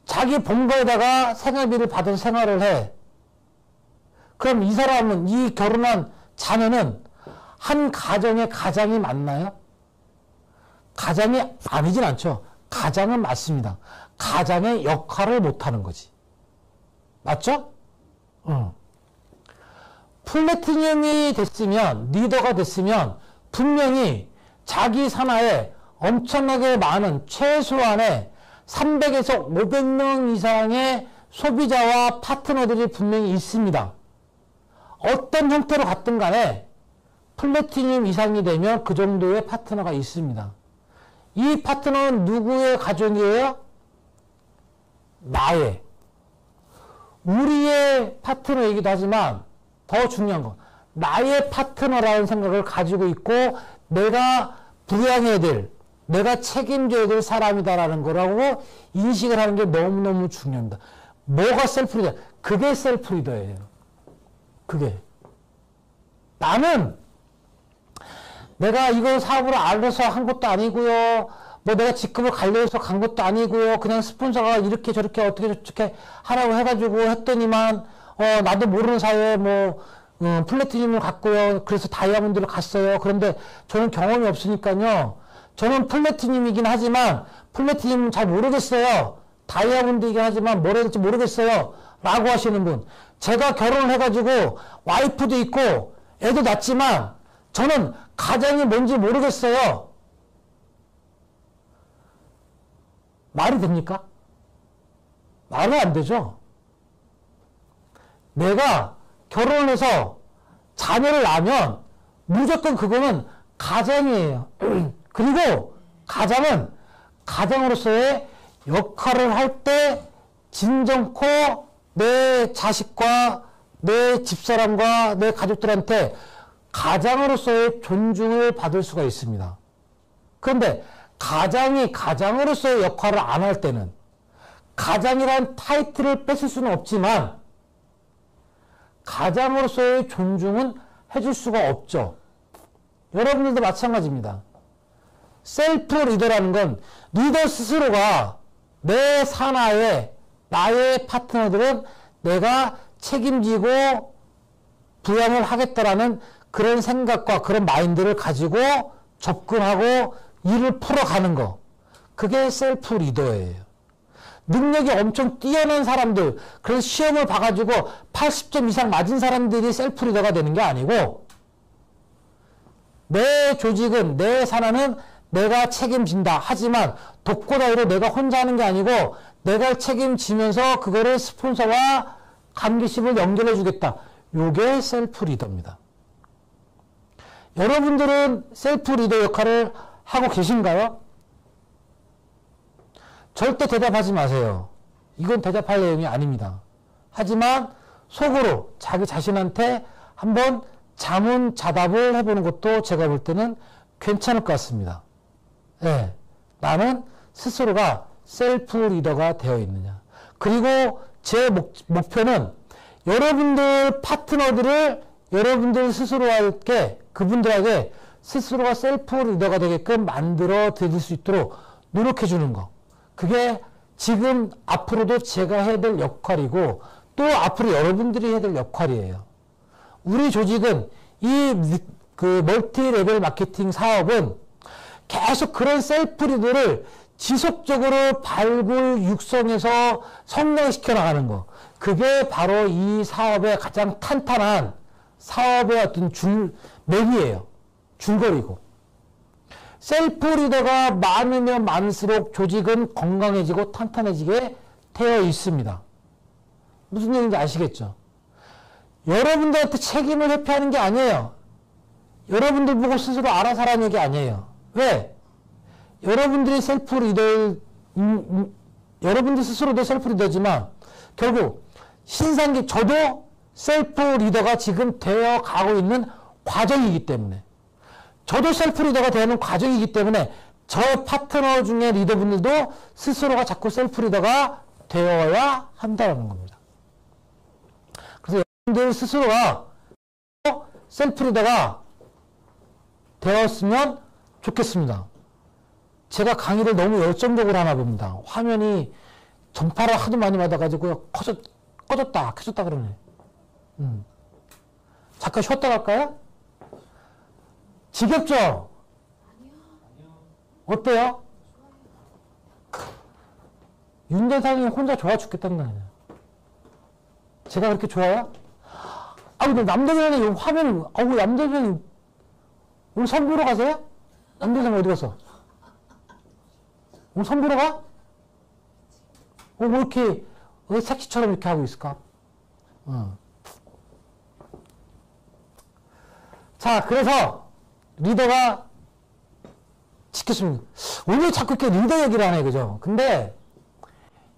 S1: 자기 본가에다가 생활비를 받은 생활을 해. 그럼 이 사람은, 이 결혼한 자녀는 한 가정의 가장이 맞나요? 가장이 아니진 않죠. 가장은 맞습니다. 가장의 역할을 못하는 거지. 맞죠? 플래티늄이 됐으면, 리더가 됐으면 분명히 자기 산하에 엄청나게 많은 최소한의 300에서 500명 이상의 소비자와 파트너들이 분명히 있습니다. 어떤 형태로 갔든 간에 플래티늄 이상이 되면 그 정도의 파트너가 있습니다. 이 파트너는 누구의 가족이에요? 나의. 우리의 파트너이기도 하지만 더 중요한 건 나의 파트너라는 생각을 가지고 있고 내가 부양해야 될, 내가 책임져야 될 사람이다라는 거라고 인식을 하는 게 너무너무 중요합니다. 뭐가 셀프 리더? 그게 셀프 리더예요. 그게. 나는 내가 이거 사업을 알아서 한 것도 아니고요. 뭐 내가 직급을 관리해서 간 것도 아니고요. 그냥 스폰서가 이렇게 저렇게 어떻게 저렇게 하라고 해가지고 했더니만 나도 모르는 사이에 뭐 플래티늄을 갔고요. 그래서 다이아몬드를 갔어요. 그런데 저는 경험이 없으니까요. 저는 플래티늄이긴 하지만 플래티늄은 잘 모르겠어요. 다이아몬드이긴 하지만 뭘 해야 될지 모르겠어요. 라고 하시는 분. 제가 결혼을 해가지고 와이프도 있고 애도 낳지만 저는 가장이 뭔지 모르겠어요. 말이 됩니까? 말은 안 되죠. 내가 결혼을 해서 자녀를 낳으면 무조건 그거는 가장이에요. 그리고 가장은 가장으로서의 역할을 할 때 진정코 내 자식과 내 집사람과 내 가족들한테 가장으로서의 존중을 받을 수가 있습니다. 그런데 가장이 가장으로서의 역할을 안 할 때는 가장이란 타이틀을 뺏을 수는 없지만 가장으로서의 존중은 해줄 수가 없죠. 여러분들도 마찬가지입니다. 셀프 리더라는 건 리더 스스로가 내 산하에 나의 파트너들은 내가 책임지고 부양을 하겠다라는 그런 생각과 그런 마인드를 가지고 접근하고 일을 풀어가는 거. 그게 셀프 리더예요. 능력이 엄청 뛰어난 사람들, 그래서 시험을 봐가지고 80점 이상 맞은 사람들이 셀프 리더가 되는 게 아니고 내 조직은, 내 산하는 내가 책임진다. 하지만 독고다이로 내가 혼자 하는 게 아니고 내가 책임지면서 그거를 스폰서와 관계십을 연결해 주겠다. 요게 셀프 리더입니다. 여러분들은 셀프 리더 역할을 하고 계신가요? 절대 대답하지 마세요. 이건 대답할 내용이 아닙니다. 하지만 속으로 자기 자신한테 한번 자문자답을 해보는 것도 제가 볼 때는 괜찮을 것 같습니다. 네, 나는 스스로가 셀프 리더가 되어 있느냐. 그리고 제 목표는 여러분들 파트너들을 여러분들 스스로에게, 그분들에게 스스로가 셀프 리더가 되게끔 만들어 드릴 수 있도록 노력해 주는 거. 그게 지금 앞으로도 제가 해야 될 역할이고 또 앞으로 여러분들이 해야 될 역할이에요. 우리 조직은 이 멀티 레벨 마케팅 사업은 계속 그런 셀프 리더를 지속적으로 발굴, 육성해서 성장시켜 나가는 거. 그게 바로 이 사업의 가장 탄탄한 사업의 어떤 맥이에요. 줄거리고. 셀프 리더가 많으면 많을수록 조직은 건강해지고 탄탄해지게 되어 있습니다. 무슨 얘기인지 아시겠죠? 여러분들한테 책임을 회피하는 게 아니에요. 여러분들 보고 스스로 알아서 하라는 얘기 아니에요. 왜? 여러분들이 셀프 리더, 여러분들 스스로도 셀프 리더지만 결국 신상기 저도 셀프 리더가 지금 되어 가고 있는 과정이기 때문에 저도 셀프 리더가 되는 과정이기 때문에 저의 파트너 중에 리더분들도 스스로가 자꾸 셀프 리더가 되어야 한다는 겁니다. 그래서 여러분들 스스로가 셀프 리더가 되었으면 좋겠습니다. 제가 강의를 너무 열정적으로 하나 봅니다. 화면이 전파를 하도 많이 받아가지고 꺼졌다 켜졌다 그러네. 잠깐 쉬었다 갈까요? 지겹죠? 아니요. 어때요? 윤 대사님 혼자 좋아 죽겠다는 거 아니에요. 제가 그렇게 좋아요? 아, 근데 남대생이 화면, 남대생이 오늘 선 보러 가세요? 남대생 어디 갔어? 오늘 선 보러 가? 왜 이렇게, 왜 색시처럼 이렇게 하고 있을까? 자, 그래서, 리더가 지켰습니다. 오늘 자꾸 이렇게 리더 얘기를 하네, 그죠? 근데,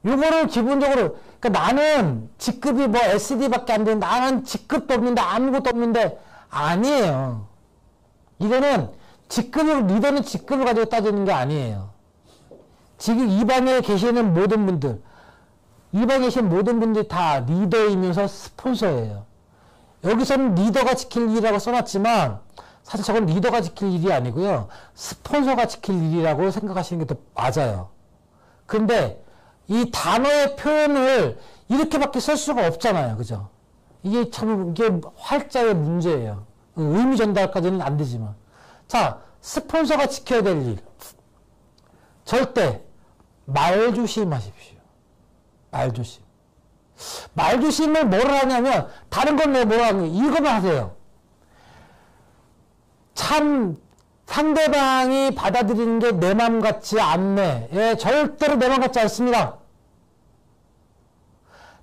S1: 요거를 기본적으로, 그러니까 나는 직급이 뭐 SD밖에 안 되는데, 나는 직급도 없는데, 아무것도 없는데, 아니에요. 이거는 직급을, 리더는 직급을 가지고 따지는 게 아니에요. 지금 이 방에 계시는 모든 분들, 이 방에 계신 모든 분들이 다 리더이면서 스폰서예요. 여기서는 리더가 지킬 일이라고 써놨지만, 사실 저건 리더가 지킬 일이 아니고요. 스폰서가 지킬 일이라고 생각하시는 게 더 맞아요. 근데 이 단어의 표현을 이렇게밖에 쓸 수가 없잖아요. 그죠? 이게 참, 이게 활자의 문제예요. 의미 전달까지는 안 되지만. 자, 스폰서가 지켜야 될 일. 절대 말 조심하십시오. 말 조심. 말 조심을 뭐를 하냐면, 다른 건 왜 뭐라 하는 거예요? 이거만 하세요. 참 상대방이 받아들이는 게 내 맘 같지 않네. 예, 절대로 내 맘 같지 않습니다.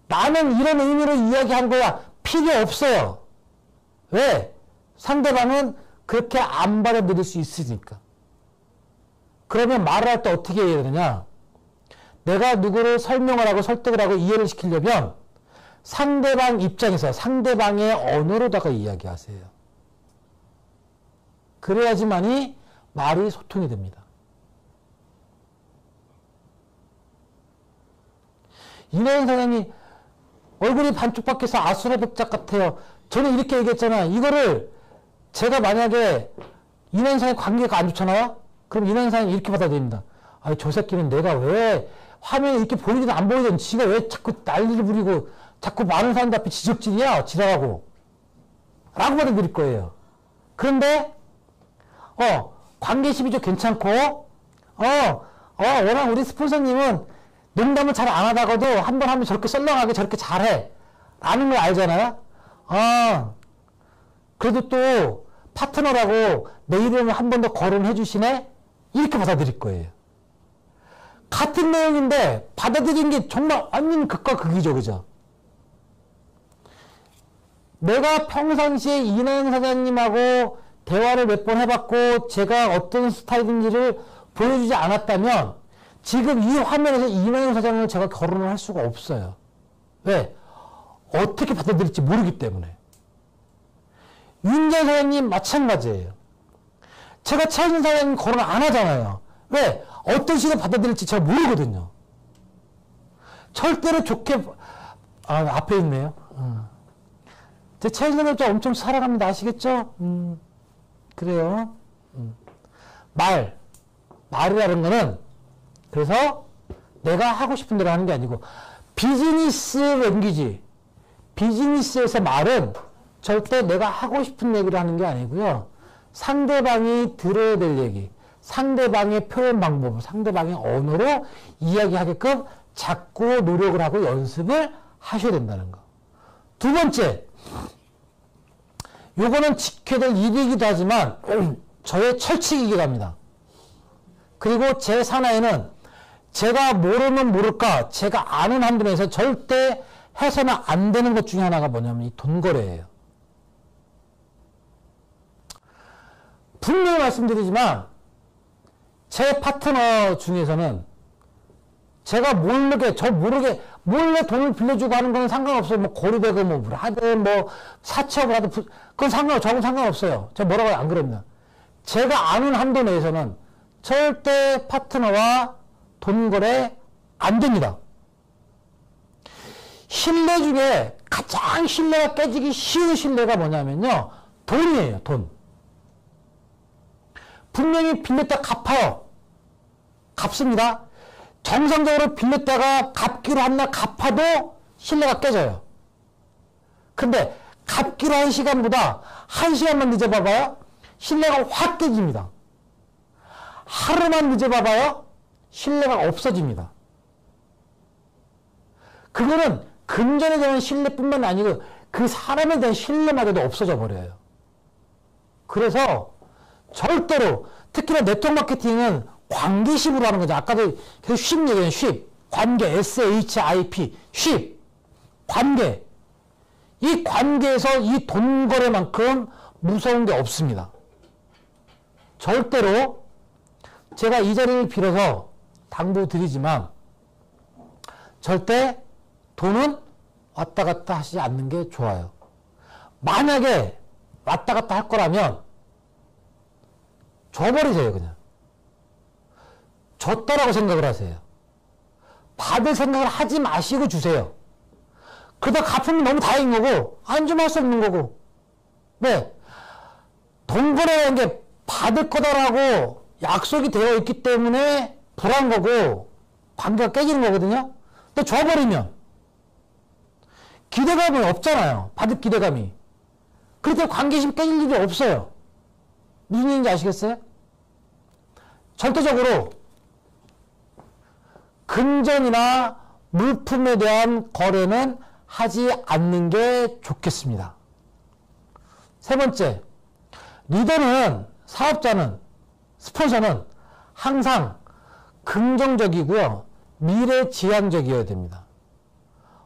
S1: 나는 이런 의미로 이야기한 거야. 필요 없어요. 왜? 상대방은 그렇게 안 받아들일 수 있으니까. 그러면 말을 할 때 어떻게 해야 되느냐? 내가 누구를 설명을 하고 설득을 하고 이해를 시키려면 상대방 입장에서 상대방의 언어로다가 이야기하세요. 그래야지만이 말이 소통이 됩니다. 이나연 사장님 얼굴이 반쪽밖에 서 아수라백작 같아요. 저는 이렇게 얘기했잖아요. 이거를 제가 만약에 이나연 사장님 관계가 안 좋잖아요. 그럼 이나연 사장님 이렇게 받아들입니다. 아니, 저 새끼는 내가 왜 화면에 이렇게 보이든 안 보이든 지가 왜 자꾸 난리를 부리고 자꾸 많은 사람들 앞에 지적질이야 지랄하고 라고 받아들일 거예요. 그런데 관계심이 좀 괜찮고, 워낙 우리 스폰서님은 농담을 잘 안 하다가도 한 번 하면 저렇게 썰렁하게 저렇게 잘해. 라는 걸 알잖아요? 그래도 또 파트너라고 내 이름을 한 번 더 거론해 주시네? 이렇게 받아들일 거예요. 같은 내용인데 받아들인 게 정말 완전 극과 극이죠, 그죠? 내가 평상시에 이나연 사장님하고 대화를 몇 번 해봤고 제가 어떤 스타일인지를 보여주지 않았다면 지금 이 화면에서 이나연 사장님을 제가 결혼을 할 수가 없어요. 왜? 어떻게 받아들일지 모르기 때문에. 윤재 사장님 마찬가지예요. 제가 최진 사장님 결혼 안 하잖아요. 왜? 어떤 식으로 받아들일지 제가 모르거든요. 절대로 좋게 앞에 있네요. 제 최진 사장님 엄청 사랑합니다. 아시겠죠? 그래요. 말이라는 거는 그래서 내가 하고 싶은 대로 하는 게 아니고 비즈니스 랭귀지, 비즈니스에서 말은 절대 내가 하고 싶은 얘기를 하는 게 아니고요. 상대방이 들어야 될 얘기, 상대방의 표현 방법, 상대방의 언어로 이야기하게끔 자꾸 노력을 하고 연습을 하셔야 된다는 거. 두 번째, 요거는 지켜야 될 일이기도 하지만 저의 철칙이기도 합니다. 그리고 제 사나이는 제가 모르면 모를까 제가 아는 한도 내에서 절대 해서는 안 되는 것 중에 하나가 뭐냐면 이 돈거래예요. 분명히 말씀드리지만 제 파트너 중에서는 제가 모르게 몰래 돈을 빌려주고 하는 건 상관없어요. 뭐 고리대고 뭐 하든 뭐 사채업을 하든 그건 저건 상관없어요. 제가 뭐라고 안 그럽니다. 제가 아는 한도 내에서는 절대 파트너와 돈거래 안 됩니다. 신뢰 중에 가장 신뢰가 깨지기 쉬운 신뢰가 뭐냐면요. 돈이에요. 돈. 분명히 빌렸다 갚아요. 갚습니다. 정상적으로 빌렸다가 갚기로 한 날 갚아도 신뢰가 깨져요. 근데 갚기로 한 시간보다 한 시간만 늦어봐봐요. 신뢰가 확 깨집니다. 하루만 늦어봐봐요. 신뢰가 없어집니다. 그거는 금전에 대한 신뢰뿐만 아니고 그 사람에 대한 신뢰마저도 없어져 버려요. 그래서 절대로 특히나 네트워크 마케팅은 관계식으로 하는 거죠. 아까도 계속 쉽 얘기해요. 쉽. 관계. SHIP. 쉽. 관계. 이 관계에서 이 돈 거래만큼 무서운 게 없습니다. 절대로 제가 이 자리를 빌어서 당부드리지만 절대 돈은 왔다 갔다 하시지 않는 게 좋아요. 만약에 왔다 갔다 할 거라면 줘버리세요. 그냥. 줬다라고 생각을 하세요. 받을 생각을 하지 마시고 주세요. 그러다 갚으면 너무 다행인 거고 안 주면 할 수 없는 거고. 네. 돈 거래라는 게 받을 거다라고 약속이 되어 있기 때문에 불안 거고 관계가 깨지는 거거든요. 근데 줘버리면 기대감이 없잖아요. 받을 기대감이. 그렇기 때문에 관계심 깨질 일이 없어요. 무슨 얘기인지 아시겠어요? 절대적으로 금전이나 물품에 대한 거래는 하지 않는 게 좋겠습니다. 세 번째, 리더는, 사업자는, 스폰서는 항상 긍정적이고요. 미래지향적이어야 됩니다.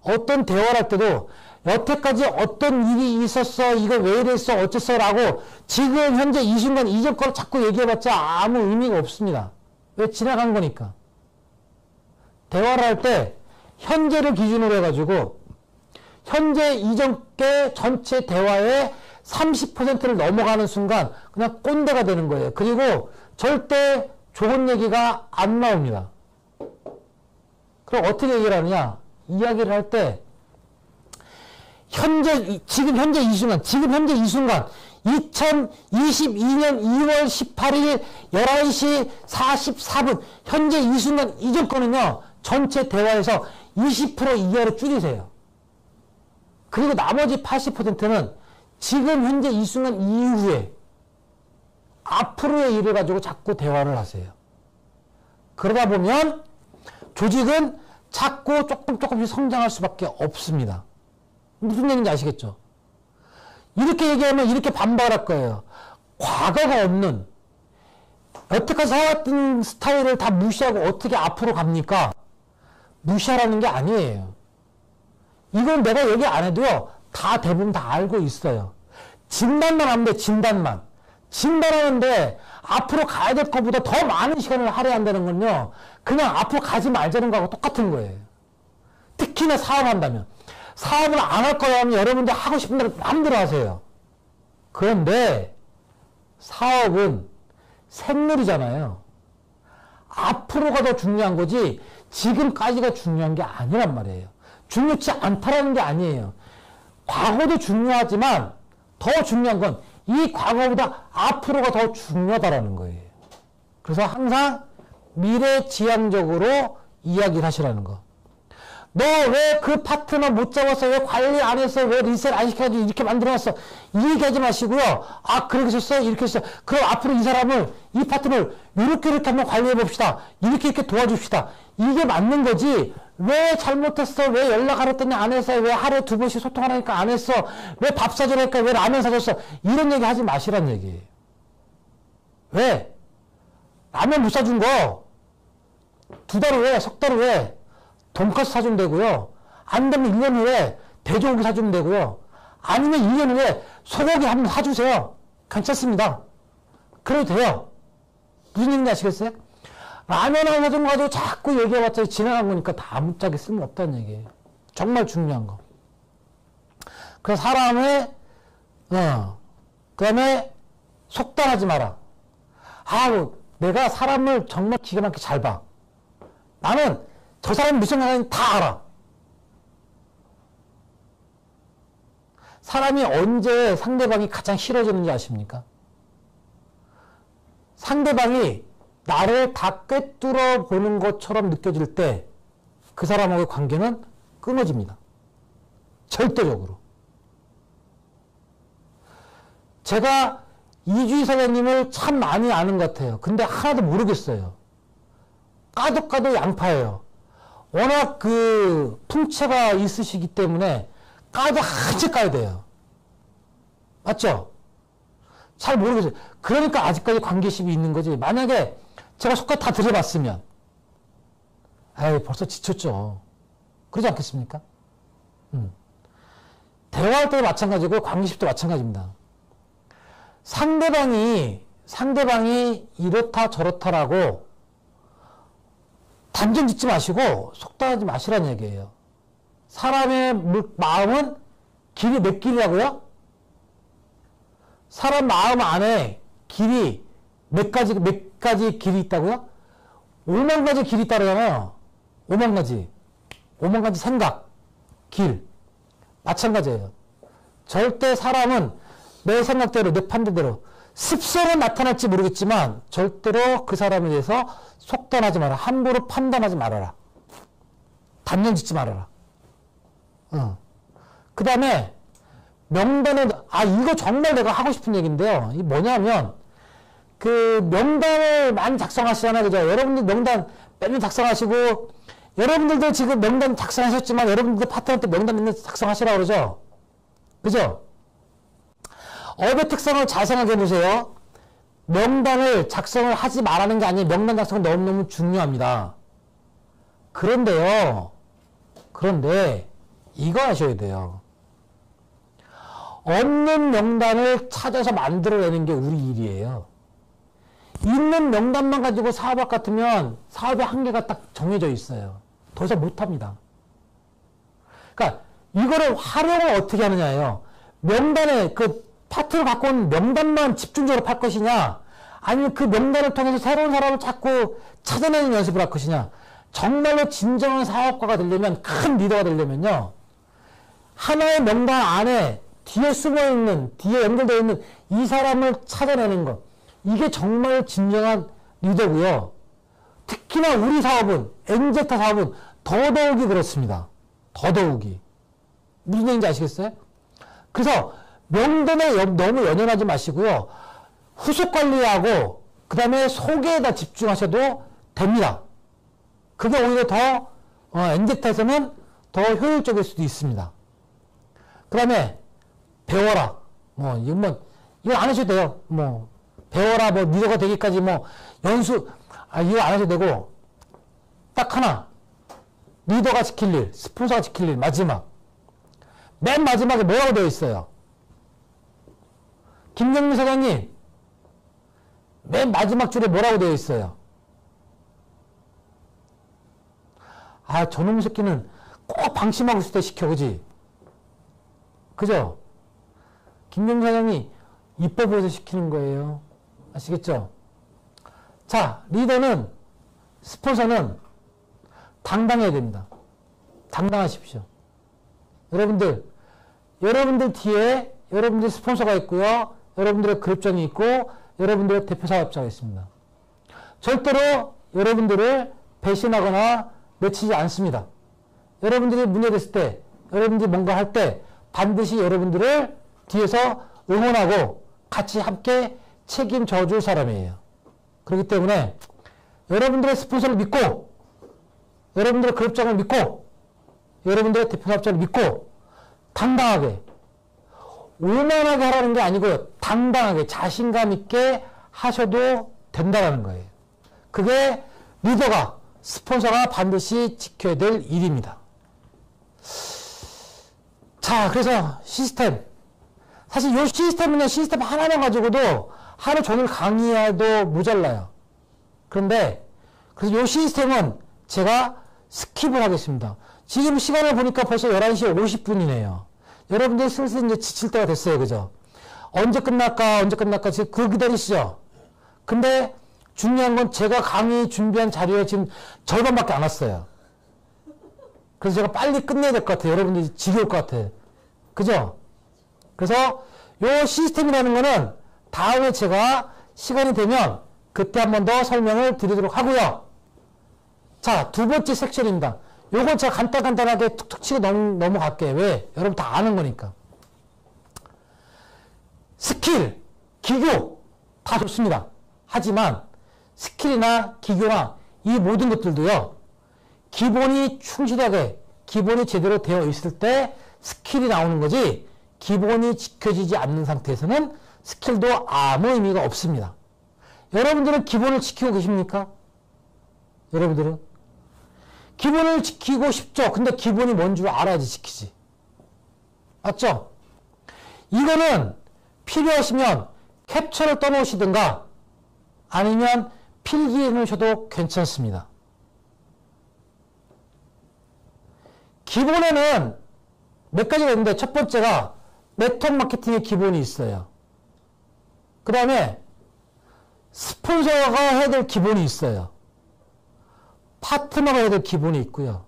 S1: 어떤 대화를 할 때도 여태까지 어떤 일이 있었어, 이거 왜 이랬어, 어쨌어 라고 지금 현재 이 순간 이전 거를 자꾸 얘기해봤자 아무 의미가 없습니다. 왜? 지나간 거니까. 대화를 할 때 현재를 기준으로 해가지고 현재 이전 게 전체 대화의 30%를 넘어가는 순간 그냥 꼰대가 되는 거예요. 그리고 절대 좋은 얘기가 안 나옵니다. 그럼 어떻게 얘기를 하느냐? 이야기를 할 때 지금 현재 이 순간 2022년 2월 18일 11시 44분 현재 이 순간 이전 거는요. 전체 대화에서 20% 이하로 줄이세요. 그리고 나머지 80%는 지금 현재 이 순간 이후에 앞으로의 일을 가지고 자꾸 대화를 하세요. 그러다 보면 조직은 자꾸 조금씩 성장할 수밖에 없습니다. 무슨 얘기인지 아시겠죠? 이렇게 얘기하면 이렇게 반박을 할 거예요. 과거가 없는 여태까지 살아왔던 스타일을 다 무시하고 어떻게 앞으로 갑니까? 무시하라는 게 아니에요. 이건 내가 얘기 안 해도요. 다 대부분 다 알고 있어요. 진단만 하면 돼. 진단하는데 앞으로 가야 될 것보다 더 많은 시간을 할애한다는 건요. 그냥 앞으로 가지 말자는 거하고 똑같은 거예요. 특히나 사업한다면. 사업을 안 할 거라면 여러분들 하고 싶은 대로 마음대로 하세요. 그런데 사업은 생물이잖아요. 앞으로가 더 중요한 거지 지금까지가 중요한 게 아니란 말이에요. 중요치 않다라는 게 아니에요. 과거도 중요하지만 더 중요한 건 이 과거보다 앞으로가 더 중요하다라는 거예요. 그래서 항상 미래지향적으로 이야기를 하시라는 거. 너 왜 그 파트너 못 잡았어? 왜 관리 안 했어? 왜 리셋 안 시켜가지고 이렇게 만들어놨어? 이 얘기하지 마시고요. 아, 그렇게 했었어? 이렇게 했어. 그럼 앞으로 이 사람을, 이 파트너를 이렇게 한번 관리해 봅시다. 이렇게 도와줍시다. 이게 맞는 거지. 왜 잘못했어? 왜 연락 안 했더니 안 했어? 왜 하루에 2번씩 소통하라니까 안 했어? 왜 밥 사주라니까 왜 라면 사줬어? 이런 얘기 하지 마시란 얘기예요. 왜? 라면 못 사준 거 2달 후에, 석 달 후에 돈까스 사주면 되고요. 안 되면 1년 후에 돼지고기 사주면 되고요. 아니면 2년 후에 소고기 한번 사주세요. 괜찮습니다. 그래도 돼요. 무슨 얘기인지 아시겠어요? 라면 하나 좀 가지고 자꾸 얘기해봤자 지나간 거니까 다 아무짝에 쓸모없다는 얘기예요. 정말 중요한 거. 그래서 사람의, 그 다음에 속단하지 마라. 내가 사람을 정말 기가 막히게 잘 봐. 나는 저 사람이 무슨 생각인지 다 알아. 사람이 언제 상대방이 가장 싫어지는지 아십니까? 상대방이 나를 다 꿰뚫어 보는 것처럼 느껴질 때 그 사람하고의 관계는 끊어집니다. 절대적으로. 제가 이주희 사장님을 참 많이 아는 것 같아요. 근데 하나도 모르겠어요. 까도 양파예요. 워낙 그 풍채가 있으시기 때문에 까도 한치 까야 돼요. 맞죠? 잘 모르겠어요. 그러니까 아직까지 관계심이 있는 거지. 만약에 제가 속까지 다 들여봤으면 에이 벌써 지쳤죠. 그러지 않겠습니까? 대화할 때도 마찬가지고 관계심도 마찬가지입니다. 상대방이 이렇다 저렇다라고 단정 짓지 마시고 속단하지 마시라는 얘기예요. 사람의 마음은 길이 몇 길이라고요? 사람 마음 안에 길이 몇 가지 길이 있다고요? 5만 가지 길이 있다잖아요. 5만 가지 생각, 길. 마찬가지예요. 절대 사람은 내 생각대로, 내 판단대로 습성은 나타날지 모르겠지만 절대로 그 사람에 대해서 속단하지 마라. 함부로 판단하지 말아라. 단정 짓지 말아라. 그 다음에 명단은 이거 정말 내가 하고 싶은 얘기인데요. 이게 뭐냐면 그 명단을 많이 작성하시잖아요. 그죠? 여러분들 명단 맨날 작성하시고 여러분들도 지금 명단 작성하셨지만 여러분들 파트너한테 명단 맨날 작성하시라고 그러죠? 그죠? 업의 특성을 잘 생각해 보세요. 명단을 작성을 하지 말라는 게 아니에요. 명단 작성은 너무너무 중요합니다. 그런데 이거 하셔야 돼요. 없는 명단을 찾아서 만들어내는 게 우리 일이에요. 있는 명단만 가지고 사업학 같으면 사업의 한계가 딱 정해져 있어요. 더 이상 못합니다. 그러니까 이거를 활용을 어떻게 하느냐예요. 명단에 그 파트를 갖고 온 명단만 집중적으로 팔 것이냐, 아니면 그 명단을 통해서 새로운 사람을 자꾸 찾아내는 연습을 할 것이냐. 정말로 진정한 사업가가 되려면, 큰 리더가 되려면요, 하나의 명단 안에 뒤에 숨어있는, 뒤에 연결되어 있는 이 사람을 찾아내는 것, 이게 정말 진정한 리더고요. 특히나 우리 사업은, 엔젤타 사업은 더더욱이 그렇습니다. 더더욱이. 무슨 얘기인지 아시겠어요? 그래서 명단에 너무 연연하지 마시고요. 후속 관리하고 그 다음에 소개에다 집중하셔도 됩니다. 그게 오히려 더 엔젤타에서는 더 효율적일 수도 있습니다. 그 다음에 배워라. 이거 안 하셔도 돼요. 배워라, 리더가 되기까지 연수, 이거 안 하셔도 되고, 딱 하나. 리더가 지킬 일, 스폰서가 지킬 일, 마지막. 맨 마지막에 뭐라고 되어 있어요? 김경민 사장님, 맨 마지막 줄에 뭐라고 되어 있어요? 저놈 새끼는 꼭 방심하고 있을 때 시켜, 그지? 그죠? 김경민 사장이 이뻐 보여서 시키는 거예요. 아시겠죠? 자, 리더는, 스폰서는 당당해야 됩니다. 당당하십시오. 여러분들 뒤에 여러분들 스폰서가 있고요. 여러분들의 그룹장이 있고, 여러분들의 대표 사업자가 있습니다. 절대로 여러분들을 배신하거나 내치지 않습니다. 여러분들이 문제됐을 때, 여러분들이 뭔가 할 때 반드시 여러분들을 뒤에서 응원하고 같이 함께 책임져 줄 사람이에요. 그렇기 때문에 여러분들의 스폰서를 믿고, 여러분들의 그룹장을 믿고, 여러분들의 대표 사업자를 믿고 당당하게, 오만하게 하라는 게 아니고요. 당당하게 자신감 있게 하셔도 된다는 거예요. 그게 리더가, 스폰서가 반드시 지켜야 될 일입니다. 자, 그래서 시스템. 사실 이 시스템은 시스템 하나만 가지고도 하루 종일 강의해도 모자라요. 그런데 그래서 이 시스템은 제가 스킵을 하겠습니다. 지금 시간을 보니까 벌써 11시 50분이네요. 여러분들 슬슬 이제 지칠 때가 됐어요. 그죠? 언제 끝날까? 지금 그거 기다리시죠? 근데 중요한 건 제가 강의 준비한 자료에 지금 절반밖에 안 왔어요. 그래서 제가 빨리 끝내야 될 것 같아요. 여러분들이 지겨울 것 같아요. 그죠? 그래서 요 시스템이라는 거는 다음에 제가 시간이 되면 그때 한 번 더 설명을 드리도록 하고요. 자, 두 번째 섹션입니다. 요건 제가 간단하게 툭툭 치고 넘어갈게요. 왜? 여러분 다 아는 거니까. 스킬, 기교 다 좋습니다. 하지만 스킬이나 기교나 이 모든 것들도요. 기본이 충실하게, 기본이 제대로 되어 있을 때 스킬이 나오는 거지, 기본이 지켜지지 않는 상태에서는 스킬도 아무 의미가 없습니다. 여러분들은 기본을 지키고 계십니까? 여러분들은? 기본을 지키고 싶죠. 근데 기본이 뭔 줄 알아야지 지키지. 맞죠? 이거는 필요하시면 캡처를 떠놓으시든가 아니면 필기해 놓으셔도 괜찮습니다. 기본에는 몇 가지가 있는데 첫 번째가 네트워크 마케팅의 기본이 있어요. 그 다음에 스폰서가 해야 될 기본이 있어요. 파트너가 해야 될 기본이 있고요.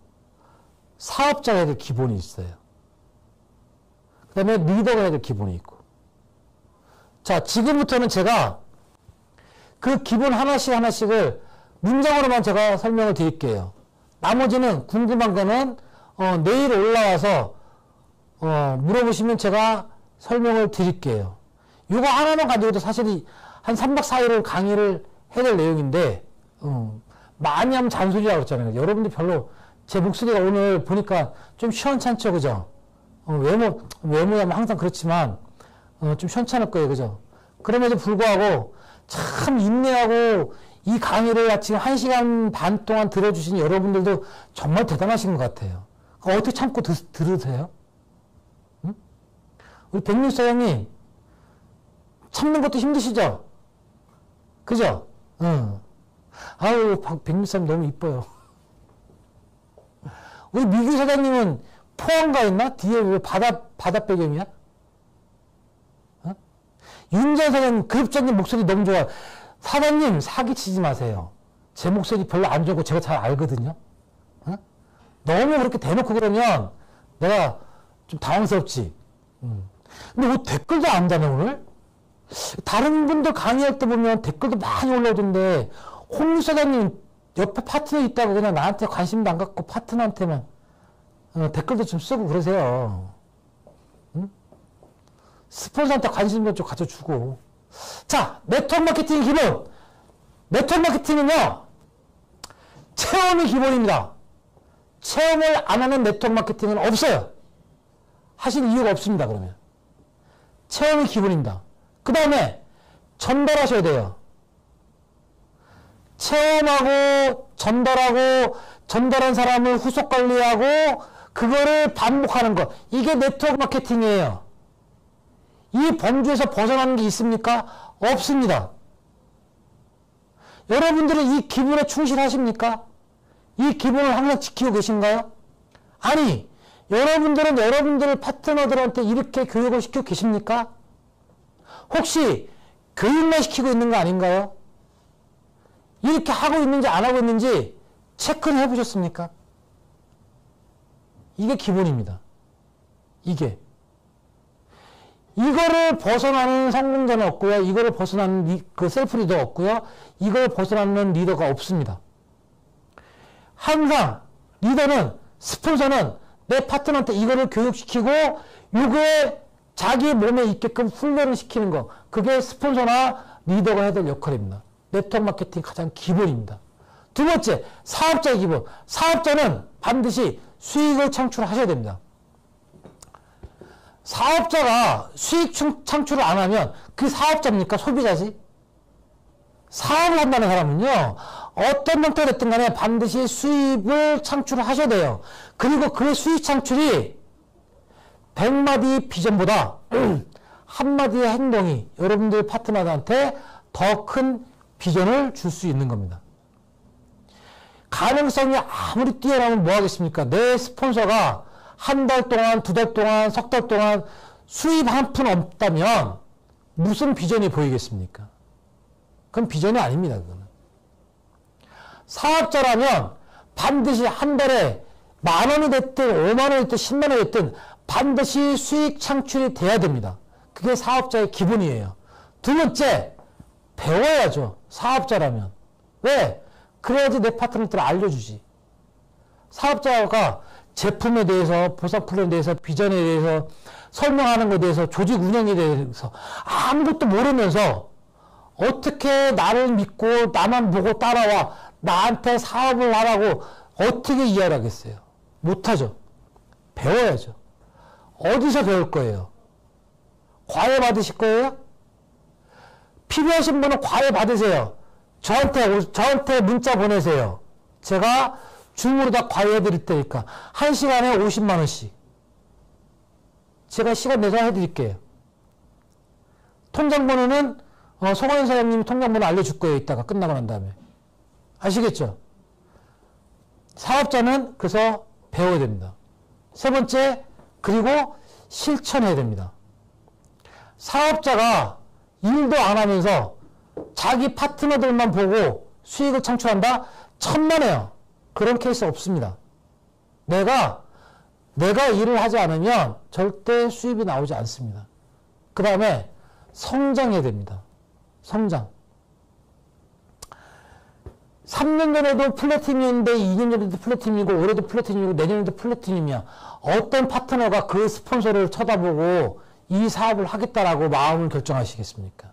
S1: 사업자가 해야 될 기본이 있어요. 그 다음에 리더가 해야 될 기본이 있고. 자, 지금부터는 제가 그 기본 하나씩을 문장으로만 제가 설명을 드릴게요. 나머지는 궁금한 거는 내일 올라와서 물어보시면 제가 설명을 드릴게요. 이거 하나만 가지고도 사실 한 3박 4일을 강의를 해야 될 내용인데 많이 하면 잔소리라고 그랬잖아요. 여러분들 별로 제 목소리가 오늘 보니까 좀 시원찮죠, 그죠? 외모야면 항상 그렇지만 좀 시원찮을 거예요, 그죠? 그럼에도 불구하고 참 인내하고 이 강의를 지금 1시간 반 동안 들어주신 여러분들도 정말 대단하신 것 같아요. 어떻게 참고 들으세요? 응? 우리 백윤 사장님 참는 것도 힘드시죠? 그죠? 응. 아유, 백윤 사장님 너무 이뻐요. 우리 미규 사장님은 포항가 있나? 뒤에 왜 바다 배경이야? 어? 윤전 사장님, 그룹장님 목소리 너무 좋아. 사장님, 사기치지 마세요. 제 목소리 별로 안 좋고 제가 잘 알거든요. 어? 너무 그렇게 대놓고 그러면 내가 좀 당황스럽지. 근데 왜 댓글도 안 다네, 오늘? 다른 분들 강의할 때 보면 댓글도 많이 올라오던데, 홍유 사장님 옆에 파트너 있다고 그냥 나한테 관심도 안 갖고 파트너한테만 댓글도 좀 쓰고 그러세요. 응? 스폰서한테 관심도 좀 가져주고. 자, 네트워크 마케팅 기본. 네트워크 마케팅은요, 체험이 기본입니다. 체험을 안 하는 네트워크 마케팅은 없어요. 하실 이유가 없습니다, 그러면. 체험이 기본입니다. 그 다음에 전달하셔야 돼요. 체험하고 전달하고 전달한 사람을 후속 관리하고 그거를 반복하는 것. 이게 네트워크 마케팅이에요. 이 범주에서 벗어나는 게 있습니까? 없습니다. 여러분들은 이 기본에 충실하십니까? 이 기본을 항상 지키고 계신가요? 아니, 여러분들은 여러분들 파트너들한테 이렇게 교육을 시키고 계십니까? 혹시 교육만 시키고 있는 거 아닌가요? 이렇게 하고 있는지 안 하고 있는지 체크를 해보셨습니까? 이게 기본입니다. 이거를 벗어나는 성공자는 없고요. 이거를 벗어나는 그 셀프 리더 없고요. 이걸 벗어나는 리더가 없습니다. 항상 리더는 스폰서는 내 파트너한테 이거를 교육시키고 이거에 자기 몸에 있게끔 훈련을 시키는 거. 그게 스폰서나 리더가 해야 될 역할입니다. 네트워크 마케팅 가장 기본입니다. 두 번째, 사업자의 기본. 사업자는 반드시 수익을 창출하셔야 됩니다. 사업자가 수익 창출을 안 하면 그 사업자입니까? 소비자지? 사업을 한다는 사람은요, 어떤 형태가 됐든 간에 반드시 수입을 창출을 하셔야 돼요. 그리고 그 수익 창출이 100마디 비전보다 한마디의 행동이 여러분들 파트너들한테 더 큰 비전을 줄 수 있는 겁니다. 가능성이 아무리 뛰어나면 뭐 하겠습니까? 내 스폰서가 한 달 동안, 두 달 동안, 석 달 동안 수입 한 푼 없다면 무슨 비전이 보이겠습니까? 그건 비전이 아닙니다, 그거는. 사업자라면 반드시 한 달에 10,000원이 됐든 50,000원이 됐든 100,000원이 됐든 반드시 수익 창출이 돼야 됩니다. 그게 사업자의 기본이에요. 두 번째, 배워야죠. 사업자라면. 왜? 그래야지 내 파트너한테 알려주지. 사업자가 제품에 대해서, 보상 플랜에 대해서, 비전에 대해서, 설명하는 것에 대해서, 조직 운영에 대해서 아무것도 모르면서 어떻게 나를 믿고 나만 보고 따라와 나한테 사업을 하라고 어떻게 이해를 하겠어요? 못하죠. 배워야죠. 어디서 배울 거예요? 과외 받으실 거예요? 필요하신 분은 과외 받으세요. 저한테 문자 보내세요. 제가 줌으로 다 과외해 드릴 테니까 1시간에 50만 원씩 제가 시간 내서 해드릴게요. 통장번호는 송하연 사장님이 통장번호 알려줄 거예요. 이따가 끝나고 난 다음에. 아시겠죠? 사업자는 그래서 배워야 됩니다. 세 번째, 그리고 실천해야 됩니다. 사업자가 일도 안 하면서 자기 파트너들만 보고 수익을 창출한다? 천만에요. 그런 케이스 없습니다. 내가 일을 하지 않으면 절대 수입이 나오지 않습니다. 그 다음에 성장해야 됩니다. 성장. 3년 전에도 플래티넘인데 2년 전에도 플래티넘이고 올해도 플래티넘이고 내년에도 플래티넘이야. 어떤 파트너가 그 스폰서를 쳐다보고 이 사업을 하겠다라고 마음을 결정하시겠습니까?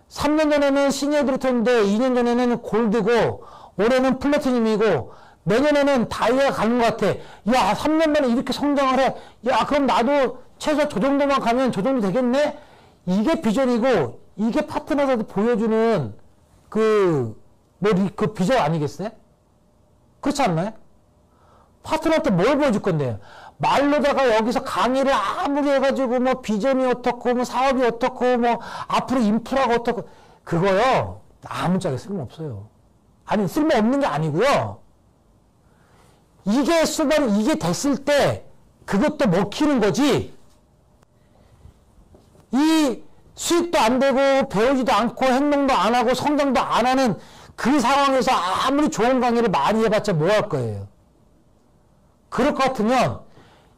S1: 3년 전에는 시니어 디렉터인데 2년 전에는 골드고 올해는 플래티넘이고 내년에는 다이아 가는 것 같아. 야, 3년 만에 이렇게 성장을 해. 야, 그럼 나도 최소 저 정도만 가면 저 정도 되겠네? 이게 비전이고 이게 파트너한테 보여주는 그 비전 아니겠어요? 그렇지 않나요? 파트너한테 뭘 보여줄 건데요? 말로다가 여기서 강의를 아무리 해가지고 뭐 비전이 어떻고 뭐 사업이 어떻고 뭐 앞으로 인프라가 어떻고 그거요 아무짝에 쓸모없어요. 아니 쓸모없는 게 아니고요. 이게 됐을 때 그것도 먹히는 거지. 이 수익도 안 되고 배우지도 않고 행동도 안 하고 성장도 안 하는 그 상황에서 아무리 좋은 강의를 많이 해봤자 뭐 할 거예요. 그럴 것 같으면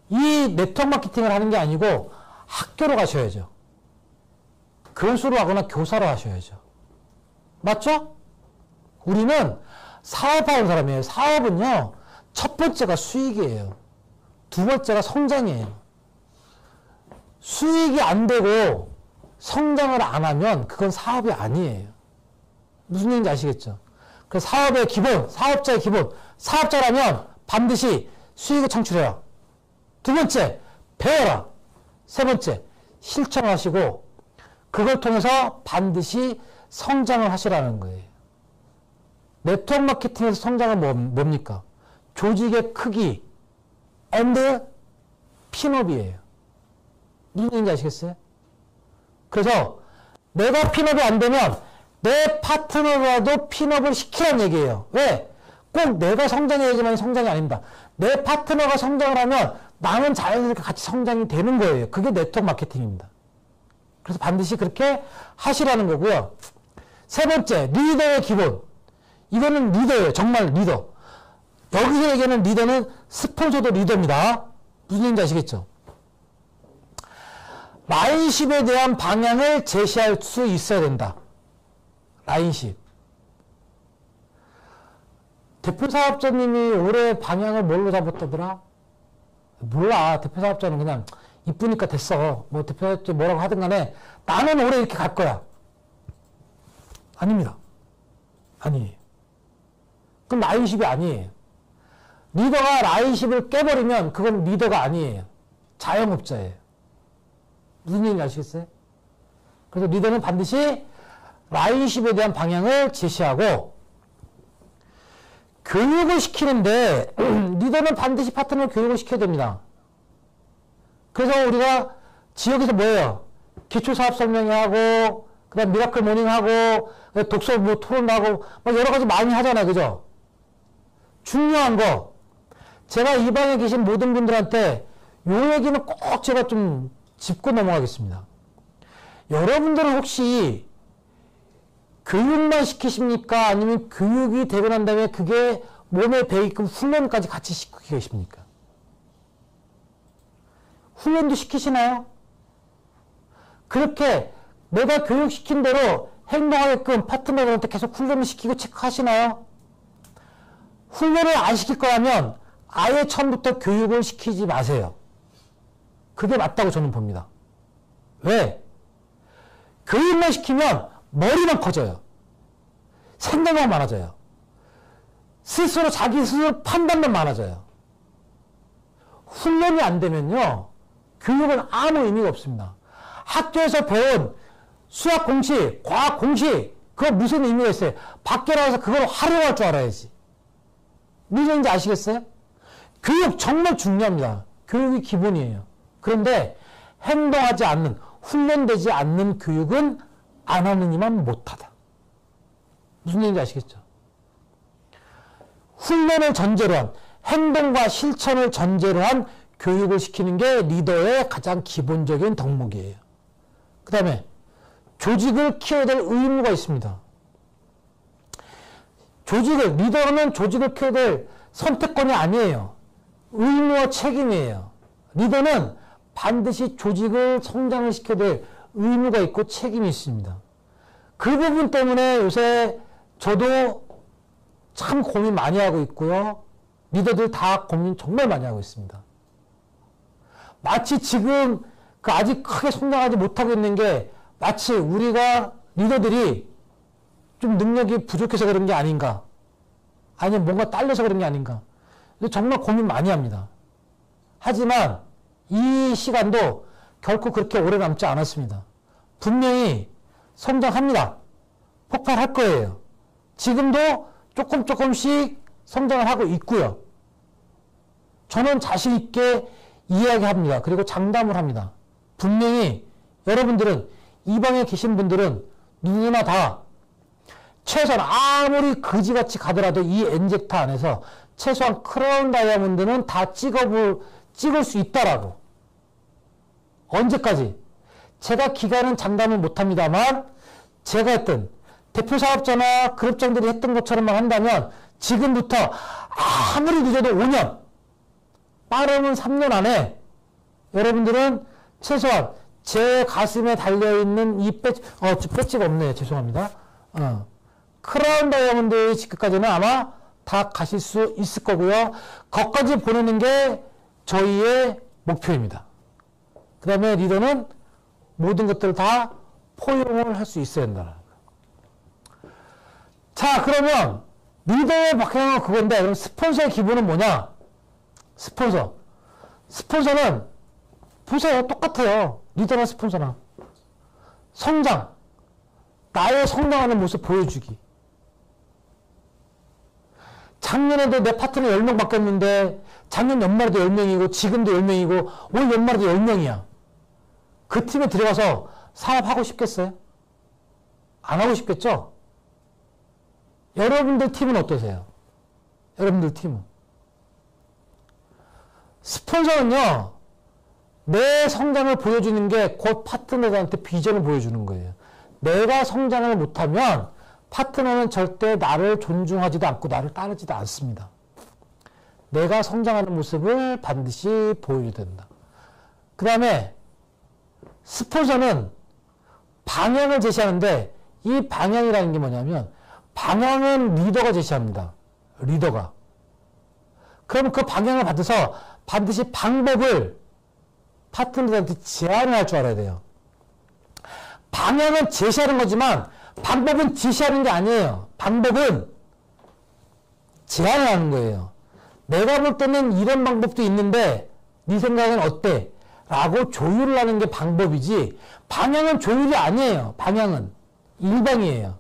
S1: 이 네트워크 마케팅을 하는 게 아니고 학교로 가셔야죠. 교수로 하거나 교사로 하셔야죠. 맞죠? 우리는 사업하는 사람이에요. 사업은요, 첫 번째가 수익이에요. 두 번째가 성장이에요. 수익이 안 되고 성장을 안 하면 그건 사업이 아니에요. 무슨 얘기인지 아시겠죠? 그 사업의 기본, 사업자의 기본, 사업자라면 반드시 수익을 창출해라. 두 번째, 배워라. 세 번째, 실천하시고 그걸 통해서 반드시 성장을 하시라는 거예요. 네트워크 마케팅에서 성장은 뭡니까? 조직의 크기 and 핀업이에요. 무슨 얘기인지 아시겠어요? 그래서 내가 핀업이 안 되면 내 파트너라도 핀업을 시키라는 얘기예요. 왜? 꼭 내가 성장해야지만 성장이 아닙니다. 내 파트너가 성장을 하면 나는 자연스럽게 같이 성장이 되는 거예요. 그게 네트워크 마케팅입니다. 그래서 반드시 그렇게 하시라는 거고요. 세 번째, 리더의 기본. 이거는 리더예요. 정말 리더. 여기서 얘기하는 리더는 스폰서도 리더입니다. 무슨 얘기인지 아시겠죠? 라인십에 대한 방향을 제시할 수 있어야 된다. 라인십. 대표 사업자님이 올해 방향을 뭘로 잡았다더라? 몰라. 대표 사업자는 그냥 이쁘니까 됐어. 뭐 대표 사업자 뭐라고 하든 간에 나는 올해 이렇게 갈 거야. 아닙니다. 아니에요. 그럼 라인십이 아니에요. 리더가 라인십을 깨버리면 그건 리더가 아니에요. 자영업자예요. 무슨 얘기인지 아시겠어요? 그래서 리더는 반드시 라인십에 대한 방향을 제시하고 교육을 시키는데 리더는 반드시 파트너를 교육을 시켜야 됩니다. 그래서 우리가 지역에서 뭐예요? 기초사업 설명회하고 그 다음 미라클 모닝하고 독서 뭐 토론하고 막 여러 가지 많이 하잖아요. 그죠? 중요한 거 제가 이 방에 계신 모든 분들한테 요 얘기는 꼭 제가 좀 짚고 넘어가겠습니다. 여러분들은 혹시 교육만 시키십니까? 아니면 교육이 되고 난 다음에 그게 몸에 배이끔 훈련까지 같이 시키고 계십니까? 훈련도 시키시나요? 그렇게 내가 교육시킨 대로 행동하게끔 파트너들한테 계속 훈련을 시키고 체크하시나요? 훈련을 안 시킬 거라면 아예 처음부터 교육을 시키지 마세요. 그게 맞다고 저는 봅니다. 왜? 교육만 시키면 머리만 커져요. 생각만 많아져요. 스스로 자기 스스로 판단만 많아져요. 훈련이 안 되면요. 교육은 아무 의미가 없습니다. 학교에서 배운 수학 공식, 과학 공식 그거 무슨 의미가 있어요? 밖에 나가서 그걸 활용할 줄 알아야지. 무슨 얘기인지 아시겠어요? 교육 정말 중요합니다. 교육이 기본이에요. 그런데 행동하지 않는, 훈련되지 않는 교육은 안 하느니만 못하다. 무슨 얘기인지 아시겠죠? 훈련을 전제로 한, 행동과 실천을 전제로 한 교육을 시키는 게 리더의 가장 기본적인 덕목이에요. 그 다음에 조직을 키워야 될 의무가 있습니다. 리더는 조직을 키워야 될 선택권이 아니에요. 의무와 책임이에요. 리더는 반드시 조직을 성장을 시켜야 될 의무가 있고 책임이 있습니다. 그 부분 때문에 요새 저도 참 고민 많이 하고 있고요. 리더들 다 고민 정말 많이 하고 있습니다. 마치 지금 아직 크게 성장하지 못하고 있는 게 마치 우리가 리더들이 좀 능력이 부족해서 그런 게 아닌가, 아니면 뭔가 딸려서 그런 게 아닌가, 정말 고민 많이 합니다. 하지만 이 시간도 결코 그렇게 오래 남지 않았습니다. 분명히 성장합니다. 폭발할 거예요. 지금도 조금씩 성장을 하고 있고요. 저는 자신 있게 이야기합니다. 그리고 장담을 합니다. 분명히 여러분들은, 이 방에 계신 분들은 누구나 다 최소한 아무리 거지같이 가더라도 이 엔젝터 안에서 최소한 크라운 다이아몬드는 다 찍을 수 있다라고. 언제까지? 제가 기간은 장담을 못합니다만 제가 했던 대표 사업자나 그룹장들이 했던 것처럼만 한다면 지금부터 아무리 늦어도 5년, 빠르면 3년 안에 여러분들은 최소한 제 가슴에 달려있는 이 배지가 없네요. 죄송합니다. 크라운 다이아몬드의 직급까지는 아마 다 가실 수 있을 거고요. 거기까지 보내는 게 저희의 목표입니다. 그 다음에 리더는 모든 것들을 다 포용을 할 수 있어야 된다는 거예요. 자, 그러면 리더의 방향은 그건데, 그럼 스폰서의 기본은 뭐냐? 스폰서는 보세요. 똑같아요. 리더나 스폰서나. 성장. 나의 성장하는 모습 보여주기. 작년에도 내 파트너 10명 바뀌었는데 작년 연말에도 10명이고 지금도 10명이고 올 연말에도 10명이야. 그 팀에 들어가서 사업하고 싶겠어요? 안 하고 싶겠죠? 여러분들 팀은 어떠세요? 여러분들 팀은? 스폰서는요, 내 성장을 보여주는 게 곧 파트너들한테 비전을 보여주는 거예요. 내가 성장을 못하면 파트너는 절대 나를 존중하지도 않고 나를 따르지도 않습니다. 내가 성장하는 모습을 반드시 보여줘야 된다. 그 다음에 스폰서는 방향을 제시하는데, 이 방향이라는 게 뭐냐면 방향은 리더가 제시합니다. 리더가. 그럼 그 방향을 받아서 반드시 방법을 파트너들한테 제안을 할 줄 알아야 돼요. 방향은 제시하는 거지만 방법은 지시하는 게 아니에요. 방법은 제안을 하는 거예요. 내가 볼 때는 이런 방법도 있는데 네 생각은 어때? 라고 조율을 하는 게 방법이지 방향은 조율이 아니에요. 방향은 일방이에요.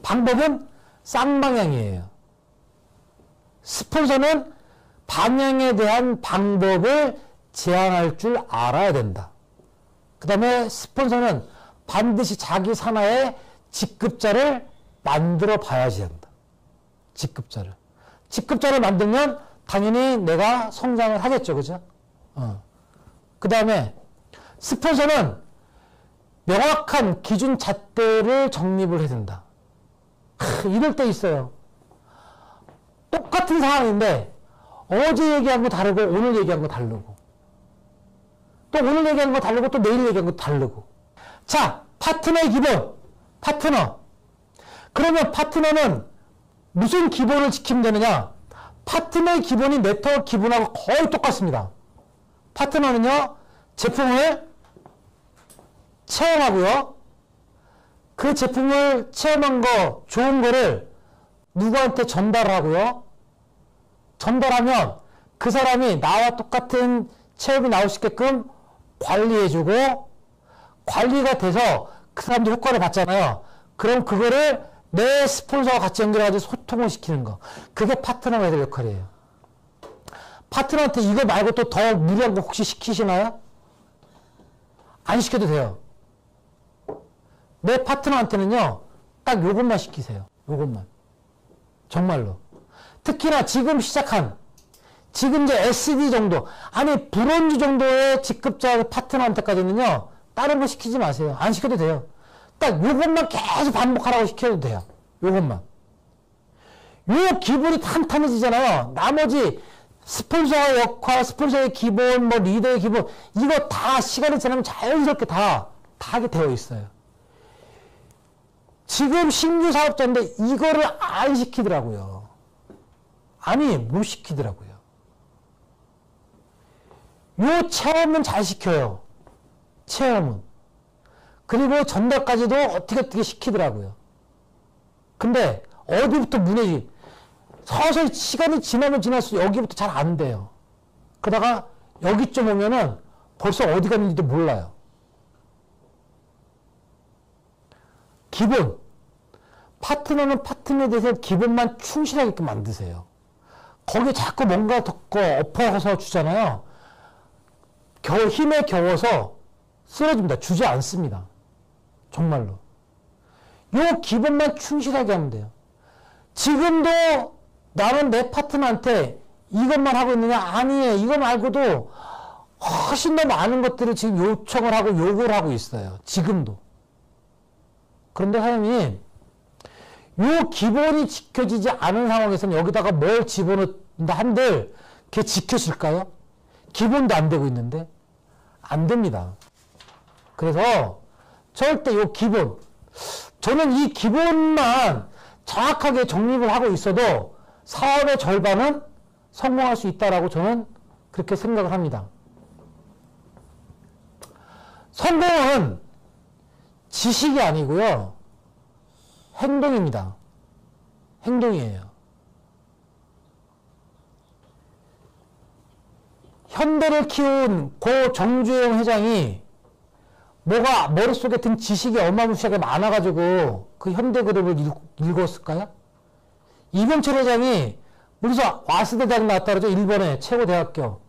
S1: 방법은 쌍방향이에요. 스폰서는 방향에 대한 방법을 제안할 줄 알아야 된다. 그 다음에 스폰서는 반드시 자기 산하에 직급자를 만들어 봐야지 한다. 직급자를 만들면 당연히 내가 성장을 하겠죠. 그죠? 그 다음에 스폰서는 명확한 기준 잣대를 정립을 해야 된다. 이럴 때 있어요. 똑같은 상황인데 어제 얘기한 거 다르고 오늘 얘기한 거 다르고 또 오늘 얘기한 거 다르고 또 내일 얘기한 거 다르고. 자, 파트너의 기본. 파트너. 그러면 파트너는 무슨 기본을 지키면 되느냐? 파트너의 기본이 네트워크 기본하고 거의 똑같습니다. 파트너는요, 제품을 체험하고요. 그 제품을 체험한 거, 좋은 거를 누구한테 전달하고요. 전달하면 그 사람이 나와 똑같은 체험이 나올 수 있게끔 관리해주고 관리가 돼서 그 사람도 효과를 받잖아요. 그럼 그거를 내 스폰서와 같이 연결해가지고 소통을 시키는 거. 그게 파트너가 해야 될 역할이에요. 파트너한테 이거 말고 또 더 무리한 거 혹시 시키시나요? 안 시켜도 돼요. 내 파트너한테는요, 딱 요것만 시키세요. 요것만. 정말로. 특히나 지금 시작한, 지금 이제 SD 정도, 아니, 브론즈 정도의 직급자 파트너한테까지는요, 다른 거 시키지 마세요. 안 시켜도 돼요. 딱 요것만 계속 반복하라고 시켜도 돼요. 요것만. 요 기본이 탄탄해지잖아요. 나머지 스폰서의 역할, 스폰서의 기본, 뭐 리더의 기본, 이거 다 시간이 지나면 자연스럽게 다 하게 되어 있어요. 지금 신규 사업자인데 이거를 안 시키더라고요. 아니, 못 시키더라고요. 요 체험은 잘 시켜요. 체험은. 그리고 전달까지도 어떻게 시키더라고요. 근데 어디부터 무너지? 서서히 시간이 지나면 지날수록 여기부터 잘 안 돼요. 그러다가 여기쯤 오면은 벌써 어디 갔는지도 몰라요. 기본. 파트너는 파트너에 대해서 기본만 충실하게끔 만드세요. 거기에 자꾸 뭔가 더 엎어서 주잖아요. 힘에 겨워서 쓰러집니다. 주지 않습니다. 정말로. 요 기본만 충실하게 하면 돼요. 지금도 나는 내 파트너한테 이것만 하고 있느냐? 아니에요. 이거 말고도 훨씬 더 많은 것들을 지금 요청을 하고 요구를 하고 있어요. 지금도. 그런데 사장님, 요 기본이 지켜지지 않은 상황에서는 여기다가 뭘 집어넣는다 한들 그게 지켜질까요? 기본도 안 되고 있는데 안 됩니다. 그래서 절대 요 기본, 저는 이 기본만 정확하게 정립을 하고 있어도 사업의 절반은 성공할 수 있다라고 저는 그렇게 생각을 합니다. 성공은 지식이 아니고요. 행동입니다. 행동이에요. 현대를 키운 고 정주영 회장이 뭐가 머릿속에 든 지식이 어마무시하게 많아가지고 그 현대그룹을 읽었을까요? 이병철 회장이 무슨 와스대 대학 나왔다 그러죠? 일본의 최고 대학교.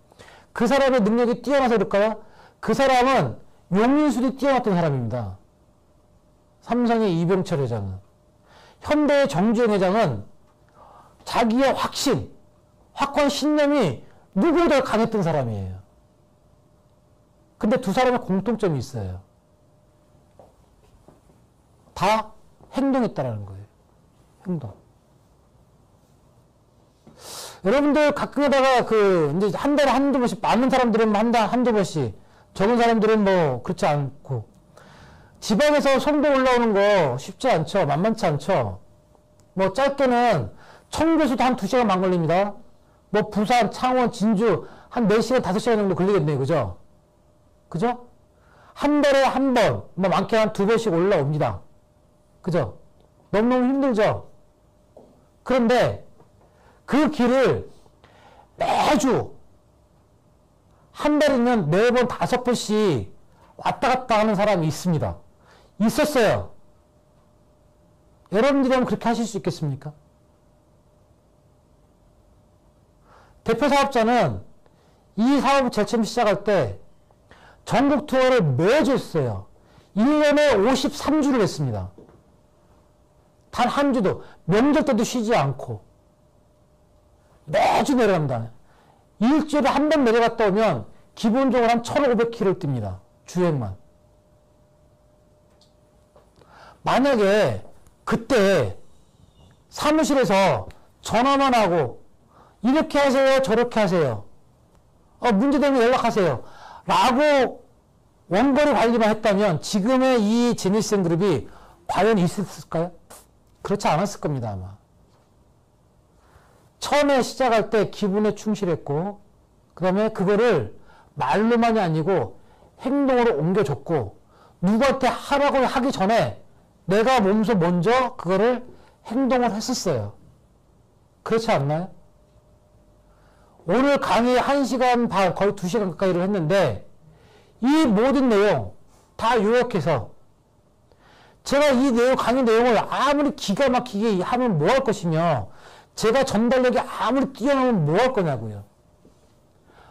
S1: 그 사람의 능력이 뛰어나서 그럴까요? 그 사람은 용인술이 뛰어났던 사람입니다. 삼성의 이병철 회장은. 현대의 정주영 회장은 자기의 확고한 신념이 누구보다 강했던 사람이에요. 근데 두 사람의 공통점이 있어요. 다 행동했다라는 거예요. 행동. 여러분들 가끔가다가 이제 한 달에 한두 번씩, 많은 사람들은 한두 번씩, 적은 사람들은 뭐, 그렇지 않고. 지방에서 송도 올라오는 거 쉽지 않죠. 만만치 않죠. 뭐, 짧게는 청주에서도 한 2시간 반 걸립니다. 뭐 부산, 창원, 진주 한 4시간, 5시간 정도 걸리겠네요. 그죠? 그죠? 한 달에 한 번, 뭐 많게 한 2번씩 올라옵니다. 그죠? 너무너무 힘들죠? 그런데 그 길을 매주 한 달이면 4번, 5번씩 왔다 갔다 하는 사람이 있습니다. 있었어요. 여러분들이라면 그렇게 하실 수 있겠습니까? 대표 사업자는 이 사업을 제일 처음 시작할 때 전국 투어를 매주 했어요. 1년에 53주를 했습니다. 단 한 주도, 명절 때도 쉬지 않고 매주 내려갑니다. 일주일에 한 번 내려갔다 오면 기본적으로 한 1500km를 뜁니다. 주행만. 만약에 그때 사무실에서 전화만 하고 이렇게 하세요, 저렇게 하세요. 문제되면 연락하세요. 라고 원거리 관리만 했다면 지금의 이 제니슨 그룹이 과연 있었을까요? 그렇지 않았을 겁니다, 아마. 처음에 시작할 때 기분에 충실했고, 그 다음에 그거를 말로만이 아니고 행동으로 옮겨줬고, 누구한테 하라고 하기 전에 내가 몸소 먼저 그거를 행동을 했었어요. 그렇지 않나요? 오늘 강의 1시간 반, 거의 2시간 가까이를 했는데, 이 모든 내용 다 요약해서 제가 이 내용, 강의 내용을 아무리 기가 막히게 하면 뭐 할 것이며, 제가 전달력이 아무리 뛰어나면 뭐 할 거냐고요.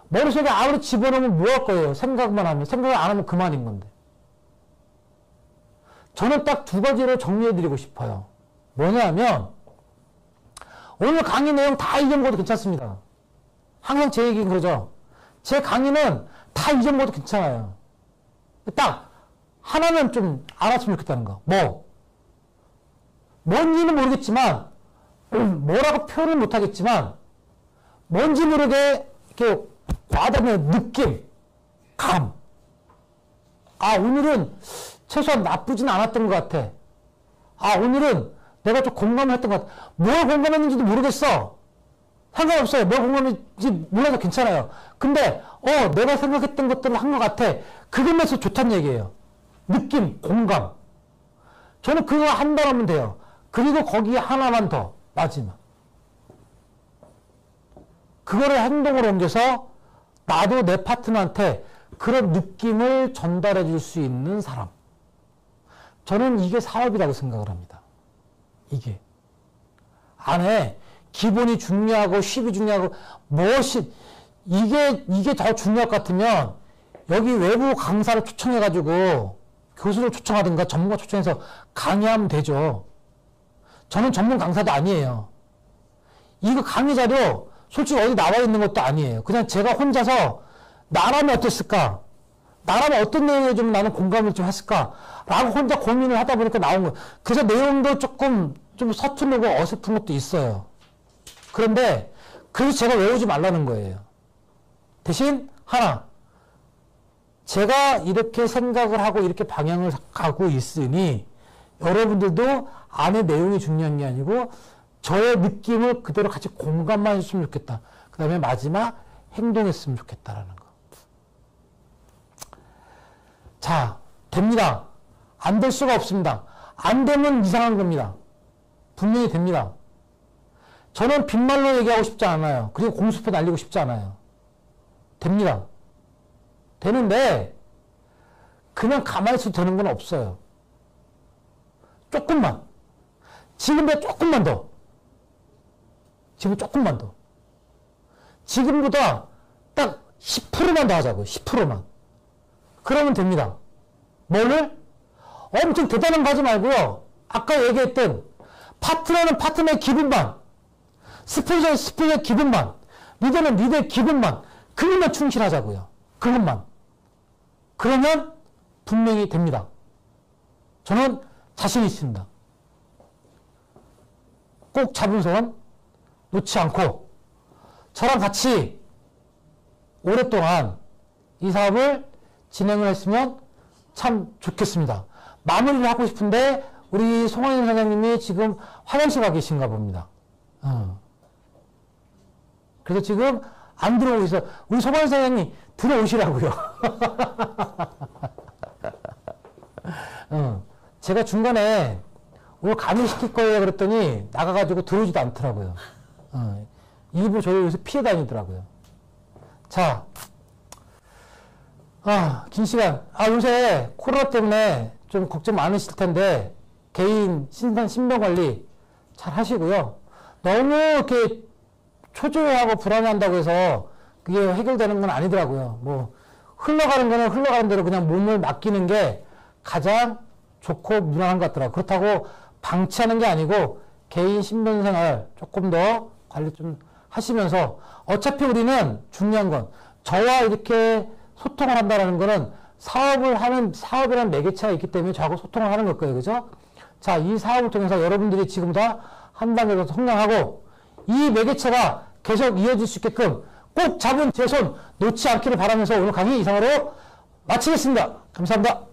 S1: 머릿속에 아무리 집어넣으면 뭐 할 거예요. 생각만 하면. 생각을 안 하면 그만인 건데. 저는 딱 2가지로 정리해드리고 싶어요. 뭐냐면, 오늘 강의 내용 다 잊어먹어도 괜찮습니다. 항상 제 얘기는 그러죠. 제 강의는 다 잊어먹어도 괜찮아요. 딱 하나는 좀 알았으면 좋겠다는 거. 뭔지는 모르겠지만, 뭐라고 표현을 못하겠지만, 뭔지 모르게 이렇게 와닿는 느낌, 감. 오늘은 최소한 나쁘진 않았던 것 같아. 오늘은 내가 좀 공감을 했던 것 같아. 뭘 공감했는지도 모르겠어. 상관없어요. 뭘 공감했는지 몰라도 괜찮아요. 근데, 내가 생각했던 것들을 한 것 같아. 그것만서 좋다는 얘기예요. 느낌, 공감. 저는 그거 한다면 돼요. 그리고 거기에 하나만 더, 마지막. 그거를 행동으로 옮겨서 나도 내 파트너한테 그런 느낌을 전달해 줄 수 있는 사람. 저는 이게 사업이라고 생각을 합니다. 이게. 안에 기본이 중요하고 쉽이 중요하고 무엇이 이게 더 중요할 것 같으면 여기 외부 강사를 초청해가지고 교수를 초청하든가 전문가 초청해서 강의하면 되죠. 저는 전문 강사도 아니에요. 이거 강의 자료 솔직히 어디 나와 있는 것도 아니에요. 그냥 제가 혼자서 나라면 어땠을까? 나라면 어떤 내용에 좀 나는 공감을 좀 했을까? 라고 혼자 고민을 하다 보니까 나온 거예요. 그래서 내용도 조금 좀 서투르고 어설픈 것도 있어요. 그런데 그래서 제가 외우지 말라는 거예요. 대신 하나, 제가 이렇게 생각을 하고 이렇게 방향을 가고 있으니 여러분들도 안에 내용이 중요한 게 아니고 저의 느낌을 그대로 같이 공감만 했으면 좋겠다. 그 다음에 마지막 행동했으면 좋겠다라는 거. 자, 됩니다. 안 될 수가 없습니다. 안 되면 이상한 겁니다. 분명히 됩니다. 저는 빈말로 얘기하고 싶지 않아요. 그리고 공수표 날리고 싶지 않아요. 됩니다. 되는데 그냥 가만히 있어도 되는 건 없어요. 조금만. 지금보다 조금만 더. 지금 조금만 더. 지금보다 딱 10%만 더 하자고요. 10%만. 그러면 됩니다. 뭐를? 엄청 대단한 거 하지 말고요. 아까 얘기했던 파트너는 파트너의 기분만, 스포츠는 스포츠의 기분만, 리더는 리더의 기분만, 그것만 충실하자고요. 그것만. 그러면 분명히 됩니다. 저는 자신 있습니다. 꼭 잡은 손 놓지 않고 저랑 같이 오랫동안 이 사업을 진행을 했으면 참 좋겠습니다. 마무리를 하고 싶은데 우리 송환인 사장님이 지금 화장실 가 계신가 봅니다. 그래서 지금 안 들어오고 있어. 우리 소반 사장님 들어오시라고요. 제가 중간에 오늘 강의시킬 거예요 그랬더니 나가가지고 들어오지도 않더라고요. 일부러 저를 여기서 피해 다니더라고요. 자, 긴 시간. 요새 코로나 때문에 좀 걱정 많으실 텐데 개인 신변 관리 잘 하시고요. 너무 이렇게 초조해하고 불안해한다고 해서 그게 해결되는 건 아니더라고요. 뭐 흘러가는 거는 흘러가는 대로 그냥 몸을 맡기는 게 가장 좋고 무난한 것 같더라고요. 그렇다고 방치하는 게 아니고 개인 신변 생활 조금 더 관리 좀 하시면서 어차피 우리는 중요한 건 저와 이렇게 소통을 한다는 거는 사업이라는 매개체가 있기 때문에 저하고 소통을 하는 걸 거예요. 그죠? 자, 이 사업을 통해서 여러분들이 지금 다 한 단계 더 성장하고 이 매개체가 계속 이어질 수 있게끔 꼭 잡은 제 손 놓지 않기를 바라면서 오늘 강의 이상으로 마치겠습니다. 감사합니다.